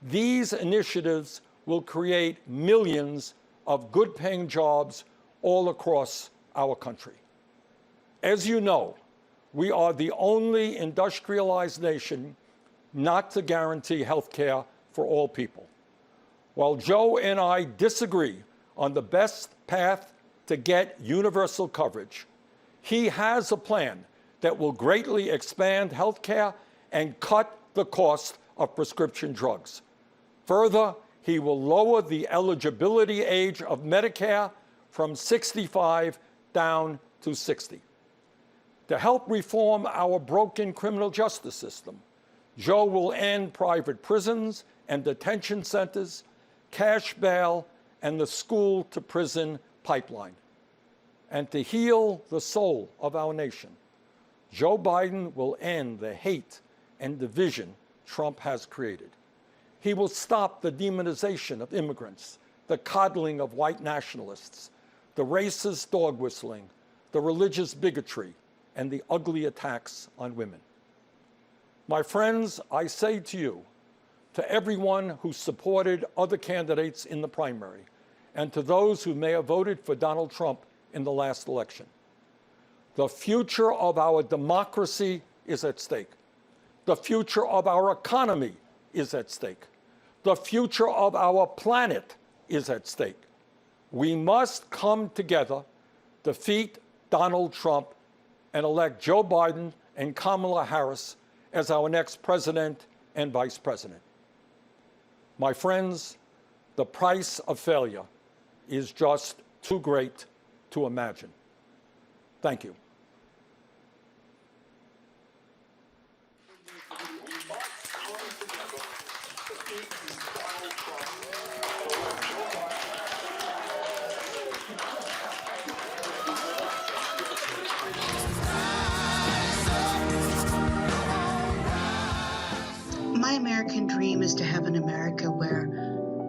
These initiatives will create millions of good-paying jobs all across our country. As you know, we are the only industrialized nation not to guarantee health care for all people. While Joe and I disagree on the best path to get universal coverage, he has a plan that will greatly expand health care and cut the cost of prescription drugs. Further, he will lower the eligibility age of Medicare from 65 down to 60. To help reform our broken criminal justice system, Joe will end private prisons and detention centers, cash bail, and the school-to-prison pipeline. And to heal the soul of our nation, Joe Biden will end the hate and division Trump has created. He will stop the demonization of immigrants, the coddling of white nationalists, the racist dog whistling, the religious bigotry, and the ugly attacks on women. My friends, I say to you, to everyone who supported other candidates in the primary, and to those who may have voted for Donald Trump in the last election, the future of our democracy is at stake. The future of our economy is at stake. The future of our planet is at stake. We must come together, defeat Donald Trump, and elect Joe Biden and Kamala Harris as our next president and vice president. My friends, the price of failure is just too great to imagine. Thank you. My American dream is to have an America where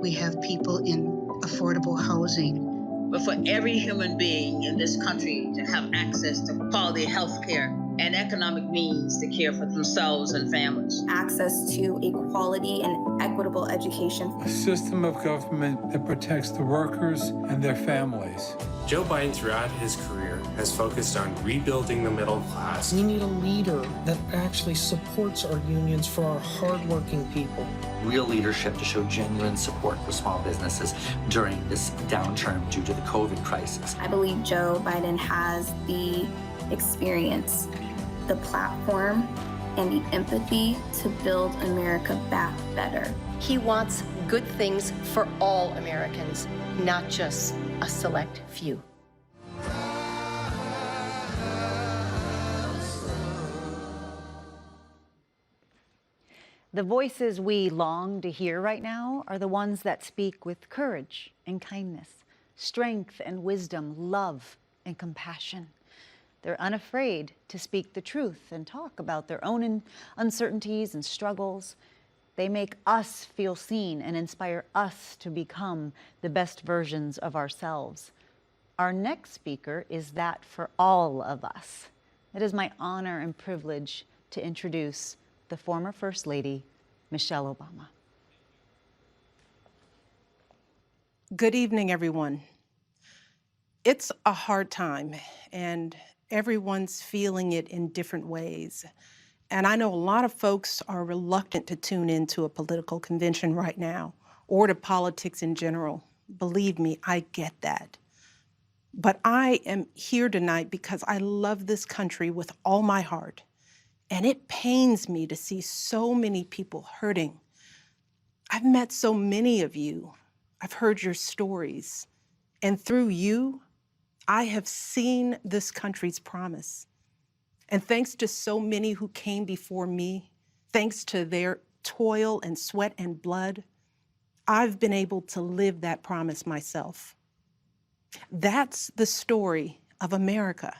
we have people in affordable housing. But for every human being in this country to have access to quality health care and economic means to care for themselves and families. Access to a quality and equitable education. A system of government that protects the workers and their families. Joe Biden, throughout his career, has focused on rebuilding the middle class. We need a leader that actually supports our unions for our hardworking people. Real leadership to show genuine support for small businesses during this downturn due to the COVID crisis. I believe Joe Biden has the experience, the platform, and the empathy to build America back better. He wants good things for all Americans, not just a select few. The voices we long to hear right now are the ones that speak with courage and kindness, strength and wisdom, love and compassion. They're unafraid to speak the truth and talk about their own uncertainties and struggles. They make us feel seen and inspire us to become the best versions of ourselves. Our next speaker is that for all of us. It is my honor and privilege to introduce the former First Lady, Michelle Obama. Good evening, everyone. It's a hard time, and everyone's feeling it in different ways. And I know a lot of folks are reluctant to tune into a political convention right now, or to politics in general. Believe me, I get that. But I am here tonight because I love this country with all my heart. And it pains me to see so many people hurting. I've met so many of you. I've heard your stories. And through you, I have seen this country's promise. And thanks to so many who came before me, thanks to their toil and sweat and blood, I've been able to live that promise myself. That's the story of America.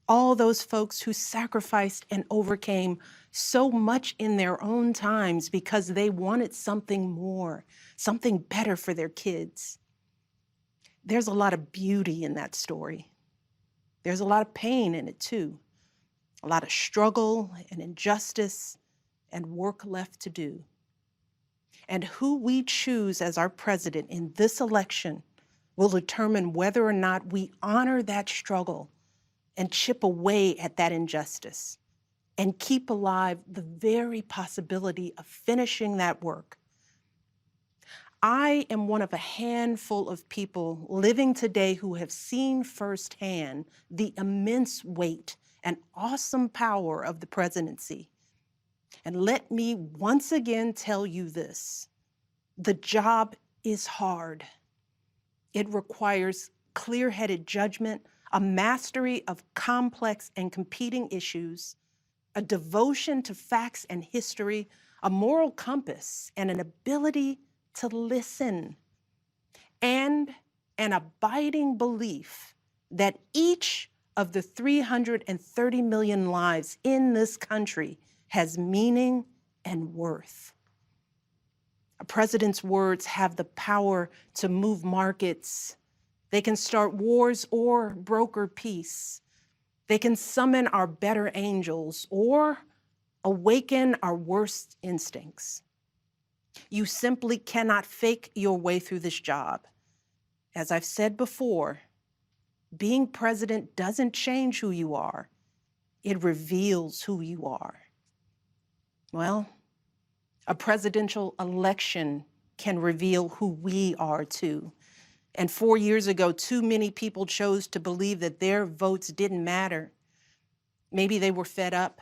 All those folks who sacrificed and overcame so much in their own times because they wanted something more, something better for their kids. There's a lot of beauty in that story. There's a lot of pain in it too. A lot of struggle and injustice and work left to do. And who we choose as our president in this election will determine whether or not we honor that struggle and chip away at that injustice and keep alive the very possibility of finishing that work. I am one of a handful of people living today who have seen firsthand the immense weight and awesome power of the presidency. And let me once again tell you this: the job is hard. It requires clear-headed judgment, a mastery of complex and competing issues, a devotion to facts and history, a moral compass, and an ability to listen, and an abiding belief that each of the 330 million lives in this country has meaning and worth. A president's words have the power to move markets. They can start wars or broker peace. They can summon our better angels or awaken our worst instincts. You simply cannot fake your way through this job. As I've said before, being president doesn't change who you are. It reveals who you are. Well, a presidential election can reveal who we are too. And 4 years ago, too many people chose to believe that their votes didn't matter. Maybe they were fed up.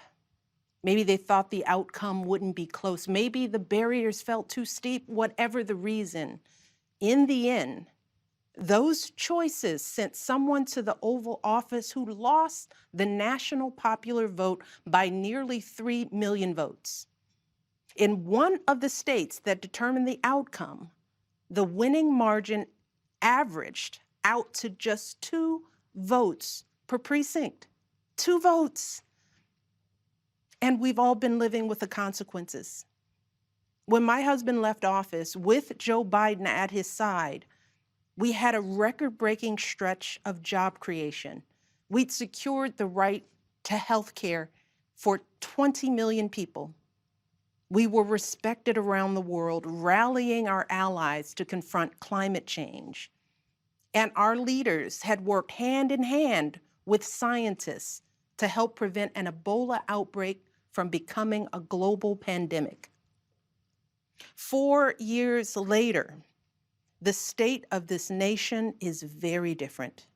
Maybe they thought the outcome wouldn't be close. Maybe the barriers felt too steep, whatever the reason. In the end, those choices sent someone to the Oval Office who lost the national popular vote by nearly 3 million votes. In one of the states that determined the outcome, the winning margin averaged out to just 2 votes per precinct. 2 votes. And we've all been living with the consequences. When my husband left office with Joe Biden at his side, we had a record-breaking stretch of job creation. We'd secured the right to health care for 20 million people. We were respected around the world, rallying our allies to confront climate change. And our leaders had worked hand in hand with scientists to help prevent an Ebola outbreak from becoming a global pandemic. 4 years later, the state of this nation is very different.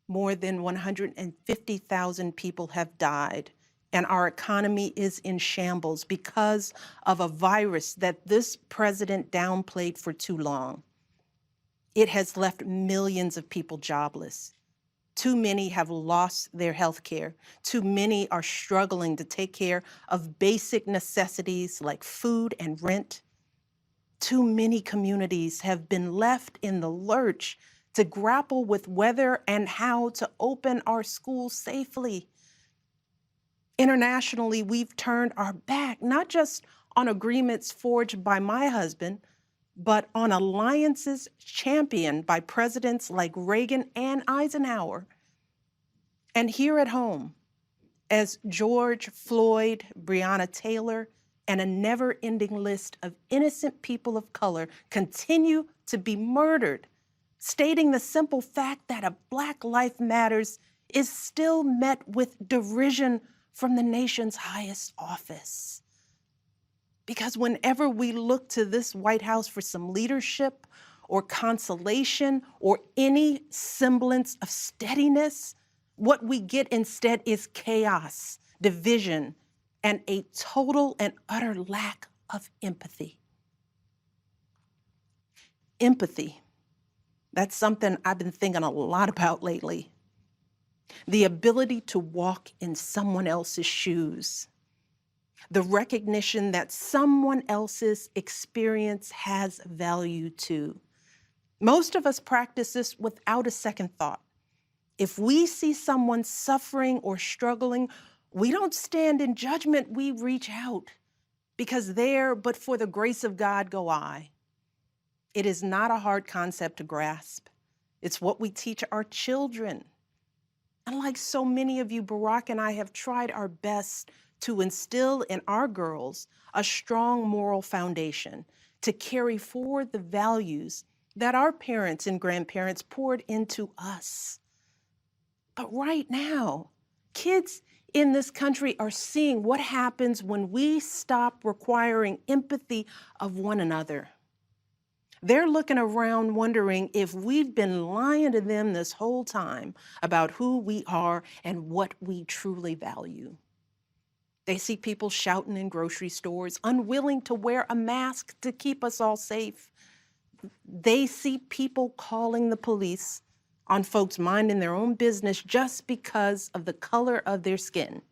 More than 150,000 people have died, and our economy is in shambles because of a virus that this president downplayed for too long. It has left millions of people jobless. Too many have lost their health care. Too many are struggling to take care of basic necessities like food and rent. Too many communities have been left in the lurch to grapple with whether and how to open our schools safely. Internationally, we've turned our back, not just on agreements forged by my husband, but on alliances championed by presidents like Reagan and Eisenhower. And here at home, as George Floyd, Breonna Taylor, and a never-ending list of innocent people of color continue to be murdered, stating the simple fact that a Black Life Matters is still met with derision from the nation's highest office. Because whenever we look to this White House for some leadership or consolation or any semblance of steadiness, what we get instead is chaos, division, and a total and utter lack of empathy. Empathy, that's something I've been thinking a lot about lately. The ability to walk in someone else's shoes. The recognition that someone else's experience has value too. Most of us practice this without a second thought. If we see someone suffering or struggling, we don't stand in judgment, we reach out. Because there, but for the grace of God, go I. It is not a hard concept to grasp. It's what we teach our children. And like so many of you, Barack and I have tried our best to instill in our girls a strong moral foundation to carry forward the values that our parents and grandparents poured into us. But right now, kids in this country are seeing what happens when we stop requiring empathy of one another. They're looking around wondering if we've been lying to them this whole time about who we are and what we truly value. They see people shouting in grocery stores, unwilling to wear a mask to keep us all safe. They see people calling the police on folks minding their own business just because of the color of their skin.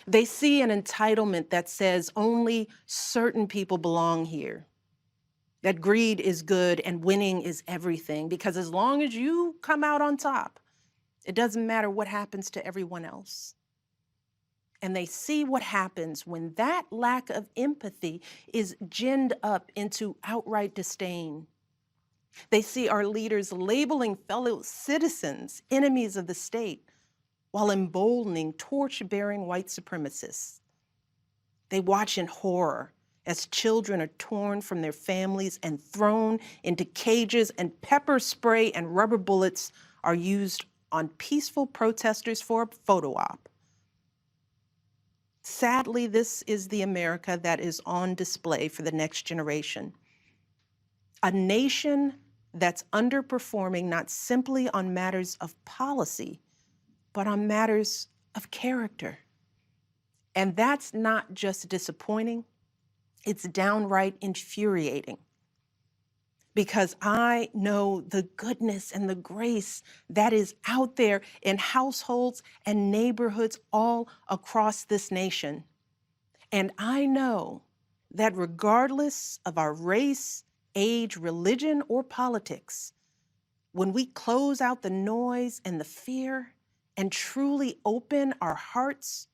They see an entitlement that says only certain people belong here, that greed is good and winning is everything, because as long as you come out on top, it doesn't matter what happens to everyone else. And they see what happens when that lack of empathy is ginned up into outright disdain. They see our leaders labeling fellow citizens enemies of the state while emboldening torch-bearing white supremacists. They watch in horror as children are torn from their families and thrown into cages, and pepper spray and rubber bullets are used on peaceful protesters for a photo op. Sadly, this is the America that is on display for the next generation. A nation that's underperforming not simply on matters of policy, but on matters of character. And that's not just disappointing, it's downright infuriating. Because I know the goodness and the grace that is out there in households and neighborhoods all across this nation. And I know that regardless of our race, age, religion, or politics, when we close out the noise and the fear and truly open our hearts,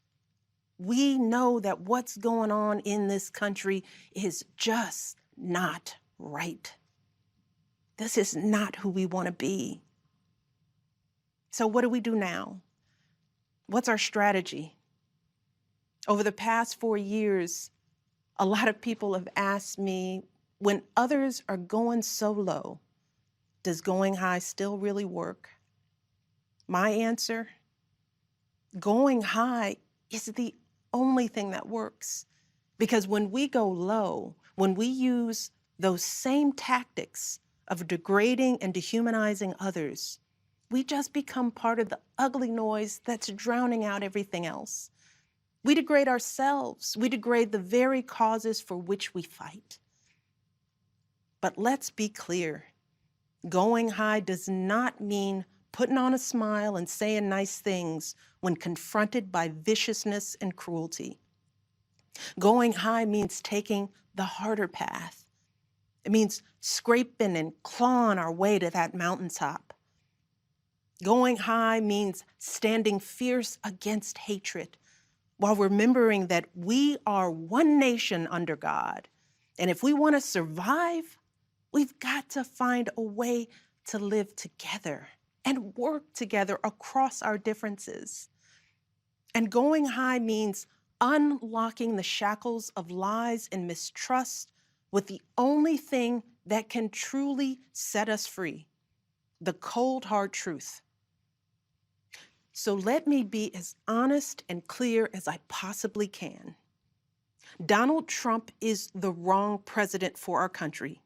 we know that what's going on in this country is just not right. This is not who we want to be. So what do we do now? What's our strategy? Over the past 4 years, a lot of people have asked me, when others are going so low, does going high still really work? My answer, going high is the only thing that works. Because when we go low, when we use those same tactics of degrading and dehumanizing others, we just become part of the ugly noise that's drowning out everything else. We degrade ourselves. We degrade the very causes for which we fight. But let's be clear. Going high does not mean putting on a smile and saying nice things when confronted by viciousness and cruelty. Going high means taking the harder path. It means scraping and clawing our way to that mountaintop. Going high means standing fierce against hatred while remembering that we are one nation under God. And if we want to survive, we've got to find a way to live together and work together across our differences. And going high means unlocking the shackles of lies and mistrust with the only thing that can truly set us free, the cold, hard truth. So let me be as honest and clear as I possibly can. Donald Trump is the wrong president for our country.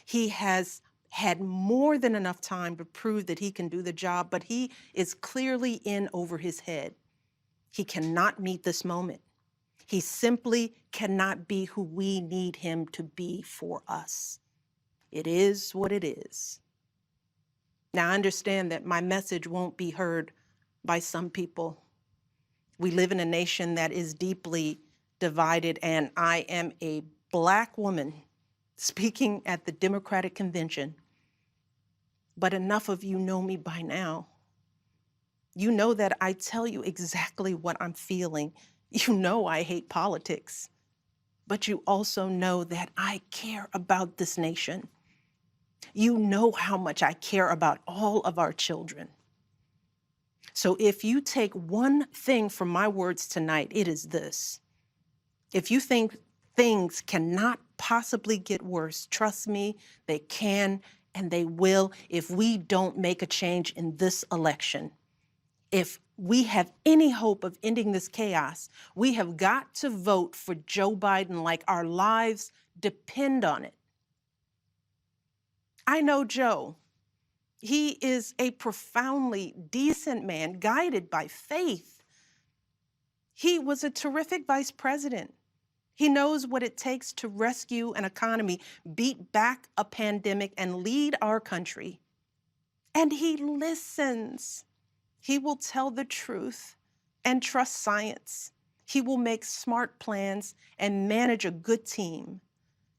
He has had more than enough time to prove that he can do the job, but he is clearly in over his head. He cannot meet this moment. He simply cannot be who we need him to be for us. It is what it is. Now, I understand that my message won't be heard by some people. We live in a nation that is deeply divided, and I am a Black woman speaking at the Democratic Convention. But enough of you know me by now. You know that I tell you exactly what I'm feeling. You know I hate politics, but you also know that I care about this nation. You know how much I care about all of our children. So if you take one thing from my words tonight, it is this. If you think things cannot possibly get worse, trust me, they can and they will if we don't make a change in this election. If we have any hope of ending this chaos, we have got to vote for Joe Biden like our lives depend on it. I know Joe. He is a profoundly decent man, guided by faith. He was a terrific vice president. He knows what it takes to rescue an economy, beat back a pandemic, and lead our country. And he listens. He will tell the truth and trust science. He will make smart plans and manage a good team.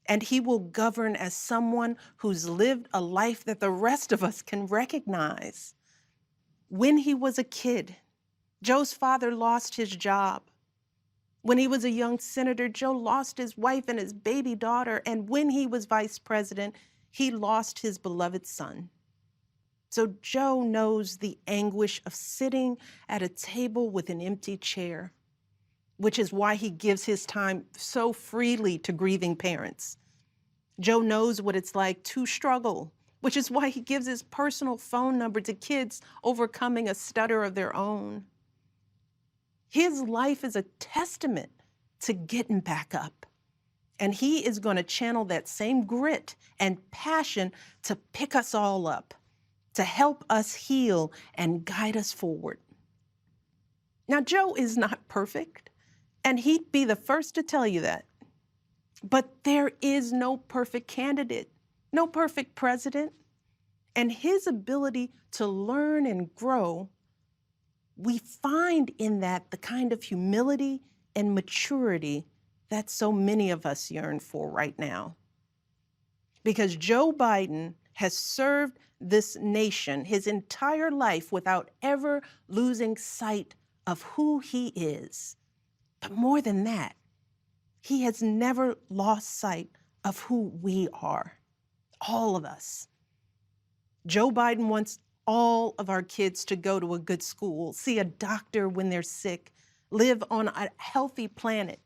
And he will govern as someone who's lived a life that the rest of us can recognize. When he was a kid, Joe's father lost his job. When he was a young senator, Joe lost his wife and his baby daughter. And when he was vice president, he lost his beloved son. So Joe knows the anguish of sitting at a table with an empty chair, which is why he gives his time so freely to grieving parents. Joe knows what it's like to struggle, which is why he gives his personal phone number to kids overcoming a stutter of their own. His life is a testament to getting back up. And he is going to channel that same grit and passion to pick us all up, to help us heal and guide us forward. Now, Joe is not perfect, and he'd be the first to tell you that. But there is no perfect candidate, no perfect president. And his ability to learn and grow, we find in that the kind of humility and maturity that so many of us yearn for right now. Because Joe Biden has served this nation his entire life without ever losing sight of who he is. But more than that, he has never lost sight of who we are, all of us. Joe Biden wants all of our kids to go to a good school, see a doctor when they're sick, live on a healthy planet.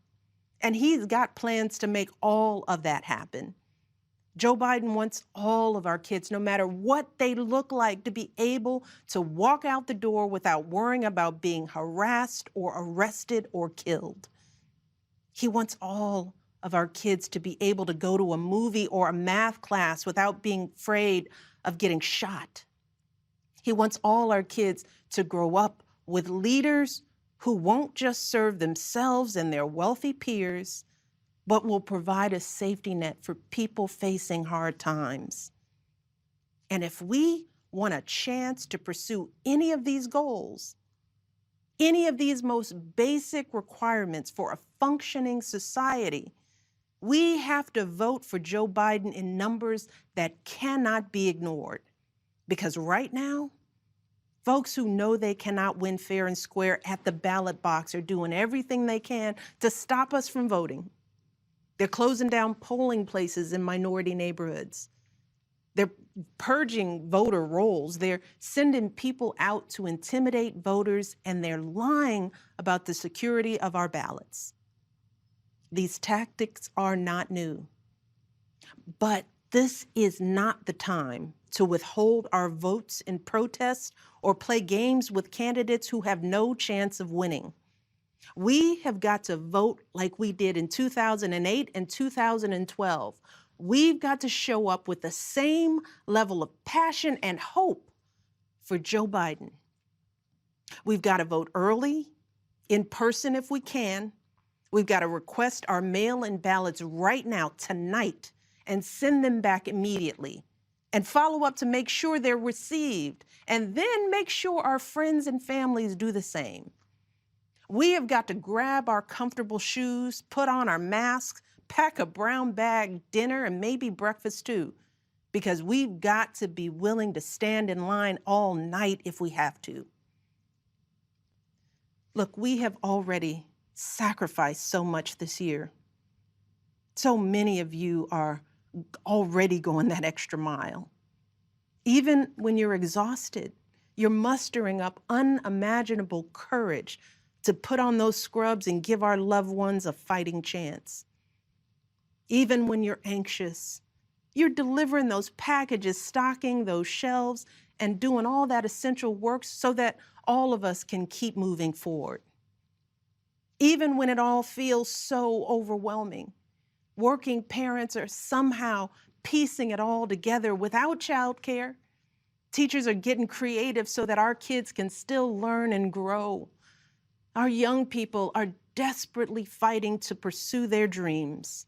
And he's got plans to make all of that happen. Joe Biden wants all of our kids, no matter what they look like, to be able to walk out the door without worrying about being harassed or arrested or killed. He wants all of our kids to be able to go to a movie or a math class without being afraid of getting shot. He wants all our kids to grow up with leaders who won't just serve themselves and their wealthy peers, but will provide a safety net for people facing hard times. And if we want a chance to pursue any of these goals, any of these most basic requirements for a functioning society, we have to vote for Joe Biden in numbers that cannot be ignored. Because right now, folks who know they cannot win fair and square at the ballot box are doing everything they can to stop us from voting. They're closing down polling places in minority neighborhoods. They're purging voter rolls. They're sending people out to intimidate voters, and they're lying about the security of our ballots. These tactics are not new. But this is not the time to withhold our votes in protest or play games with candidates who have no chance of winning. We have got to vote like we did in 2008 and 2012. We've got to show up with the same level of passion and hope for Joe Biden. We've got to vote early, in person if we can. We've got to request our mail-in ballots right now, tonight, and send them back immediately. And follow up to make sure they're received. And then make sure our friends and families do the same. We have got to grab our comfortable shoes, put on our masks, pack a brown bag dinner, and maybe breakfast too, because we've got to be willing to stand in line all night if we have to. Look, we have already sacrificed so much this year. So many of you are already going that extra mile. Even when you're exhausted, you're mustering up unimaginable courage to put on those scrubs and give our loved ones a fighting chance. Even when you're anxious, you're delivering those packages, stocking those shelves, and doing all that essential work so that all of us can keep moving forward. Even when it all feels so overwhelming, working parents are somehow piecing it all together without childcare. Teachers are getting creative so that our kids can still learn and grow. Our young people are desperately fighting to pursue their dreams.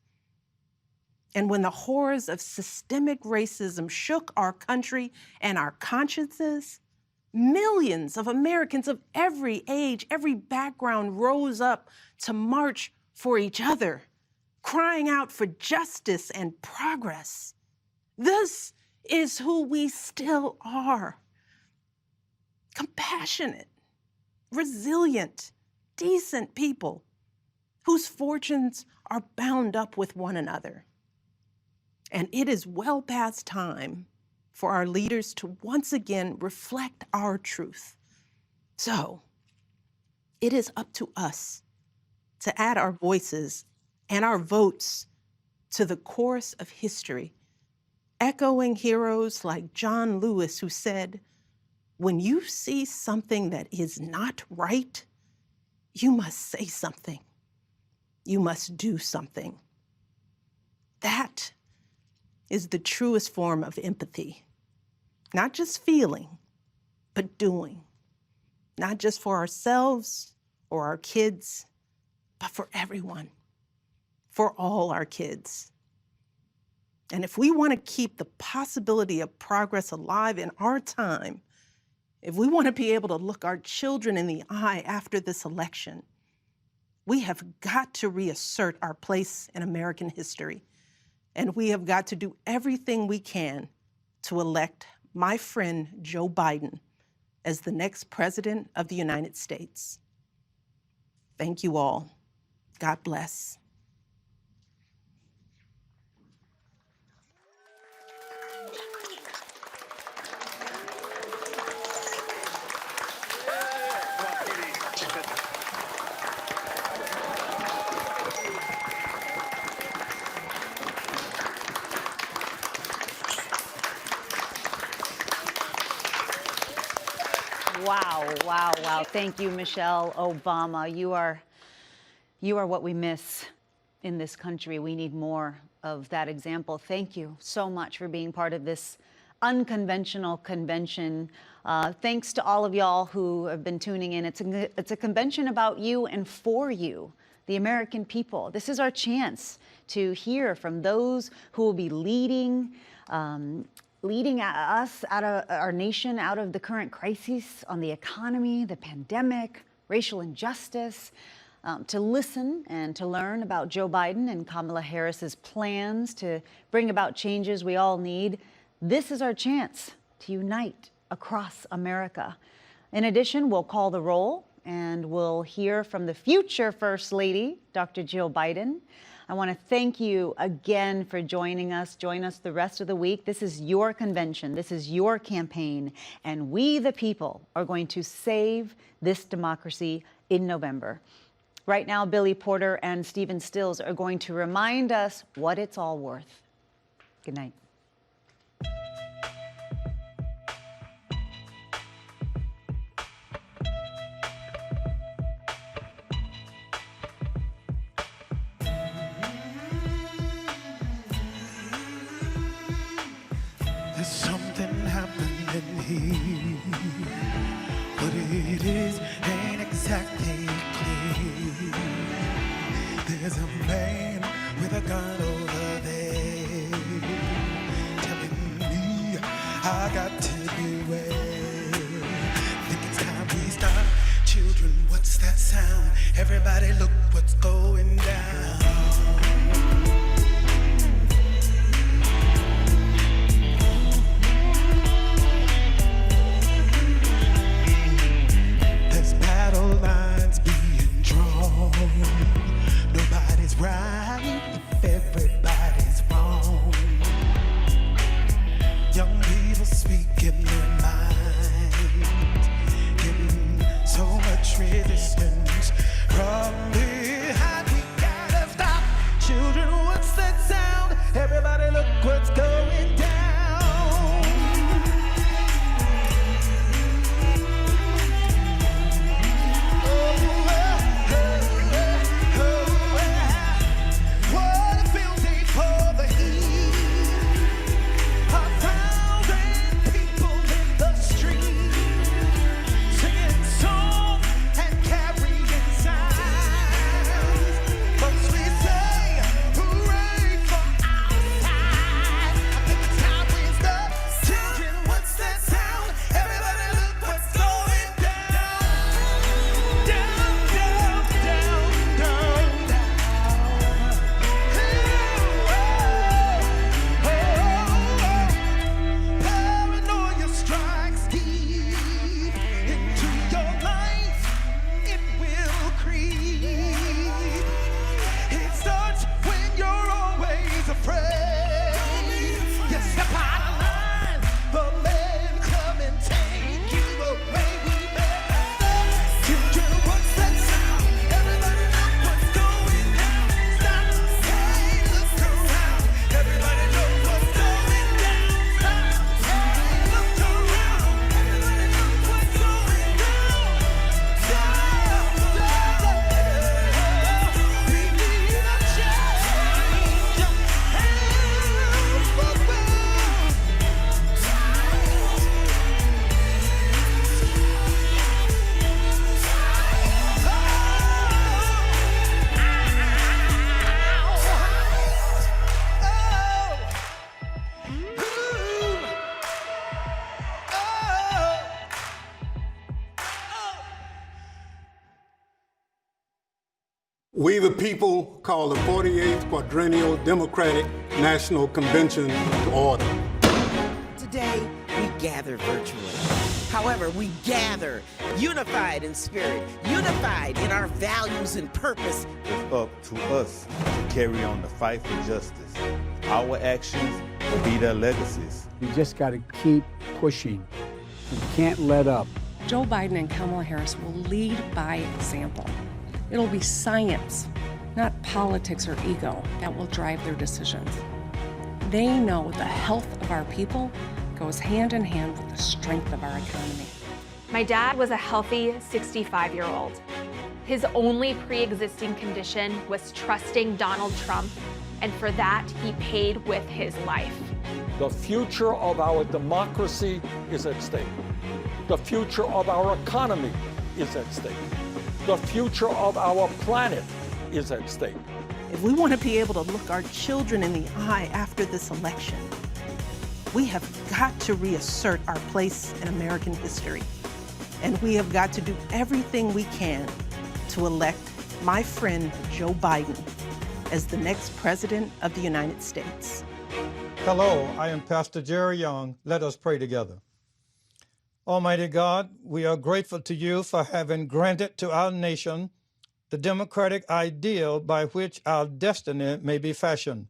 And when the horrors of systemic racism shook our country and our consciences, millions of Americans of every age, every background rose up to march for each other, crying out for justice and progress. This is who we still are. Compassionate, resilient, decent people whose fortunes are bound up with one another. And it is well past time for our leaders to once again reflect our truth. So it is up to us to add our voices and our votes to the chorus of history, echoing heroes like John Lewis, who said, "When you see something that is not right, you must say something. You must do something." That is the truest form of empathy. Not just feeling, but doing. Not just for ourselves or our kids, but for everyone, for all our kids. And if we want to keep the possibility of progress alive in our time, if we want to be able to look our children in the eye after this election, we have got to reassert our place in American history. And we have got to do everything we can to elect my friend Joe Biden as the next president of the United States. Thank you all. God bless. Wow, wow, wow. Thank you, Michelle Obama. You are what we miss in this country. We need more of that example. Thank you so much for being part of this unconventional convention. Thanks to all of y'all who have been tuning in. It's a convention about you and for you, the American people. This is our chance to hear from those who will be leading us out of our nation, out of the current crises on the economy, the pandemic, racial injustice, to listen and to learn about Joe Biden and Kamala Harris's plans to bring about changes we all need. This is our chance to unite across America. In addition, we'll call the roll and we'll hear from the future First Lady, Dr. Jill Biden. I want to thank you again for joining us. Join us the rest of the week. This is your convention. This is your campaign. And we, the people, are going to save this democracy in November. Right now, Billy Porter and Stephen Stills are going to remind us what it's all worth. Good night. There's something happening here. What it is ain't exactly clear. There's a man with a gun over there telling me I got to beware. Think it's time we stop. Children, what's that sound? Everybody look what's going down. Battle lines being drawn. Nobody's right if everybody's wrong. Young people speaking their minds, getting so much resistance from behind. the people call the 48th Quadrennial Democratic National Convention to order. Today, we gather virtually. However, we gather unified in spirit, unified in our values and purpose. It's up to us to carry on the fight for justice. Our actions will be their legacies. You just got to keep pushing. You can't let up. Joe Biden and Kamala Harris will lead by example. It'll be science, not politics or ego, that will drive their decisions. They know the health of our people goes hand in hand with the strength of our economy. My dad was a healthy 65-year-old. His only pre-existing condition was trusting Donald Trump, and for that, he paid with his life. The future of our democracy is at stake. The future of our economy is at stake. The future of our planet is at stake. If we want to be able to look our children in the eye after this election, we have got to reassert our place in American history. And we have got to do everything we can to elect my friend Joe Biden as the next president of the United States. Hello, I am Pastor Jerry Young. Let us pray together. Almighty God, we are grateful to you for having granted to our nation the democratic ideal by which our destiny may be fashioned.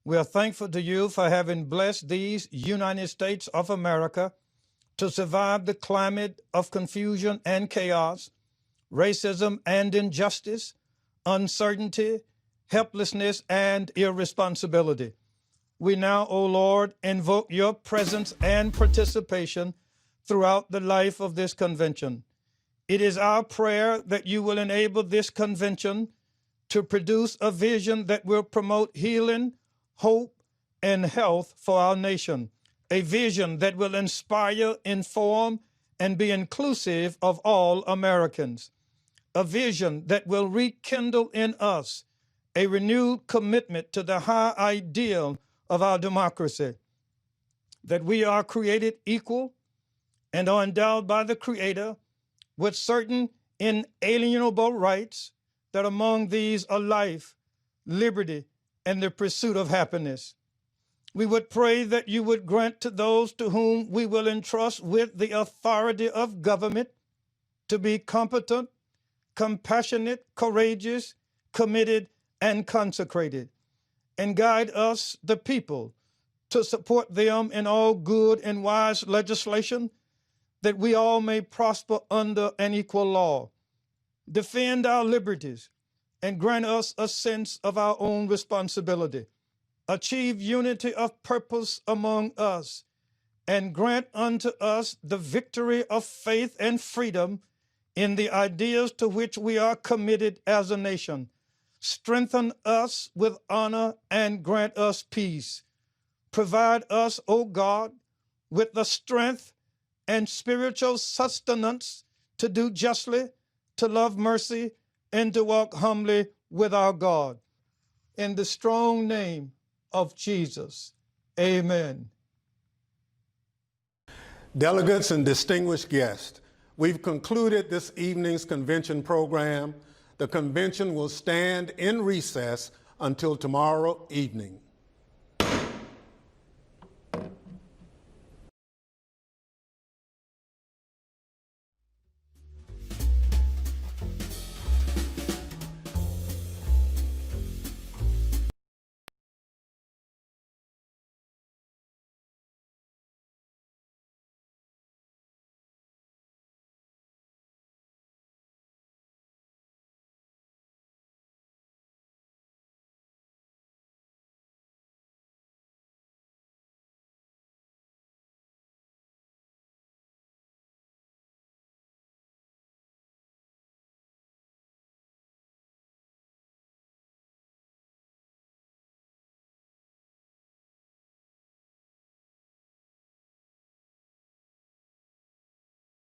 We are thankful to you for having blessed these United States of America to survive the climate of confusion and chaos, racism and injustice, uncertainty, helplessness, and irresponsibility. We now, O Lord, invoke your presence and participation throughout the life of this convention. It is our prayer that you will enable this convention to produce a vision that will promote healing, hope, and health for our nation, a vision that will inspire, inform, and be inclusive of all Americans, a vision that will rekindle in us a renewed commitment to the high ideal of our democracy, that we are created equal and are endowed by the Creator with certain inalienable rights, that among these are life, liberty, and the pursuit of happiness. We would pray that you would grant to those to whom we will entrust with the authority of government to be competent, compassionate, courageous, committed, and consecrated, and guide us, the people, to support them in all good and wise legislation, that we all may prosper under an equal law, defend our liberties, and grant us a sense of our own responsibility, achieve unity of purpose among us, and grant unto us the victory of faith and freedom in the ideas to which we are committed as a nation. Strengthen us with honor and grant us peace. Provide us, O God, with the strength and spiritual sustenance to do justly, to love mercy, and to walk humbly with our God. In the strong name of Jesus, amen. Delegates and distinguished guests, we've concluded this evening's convention program. The convention will stand in recess until tomorrow evening.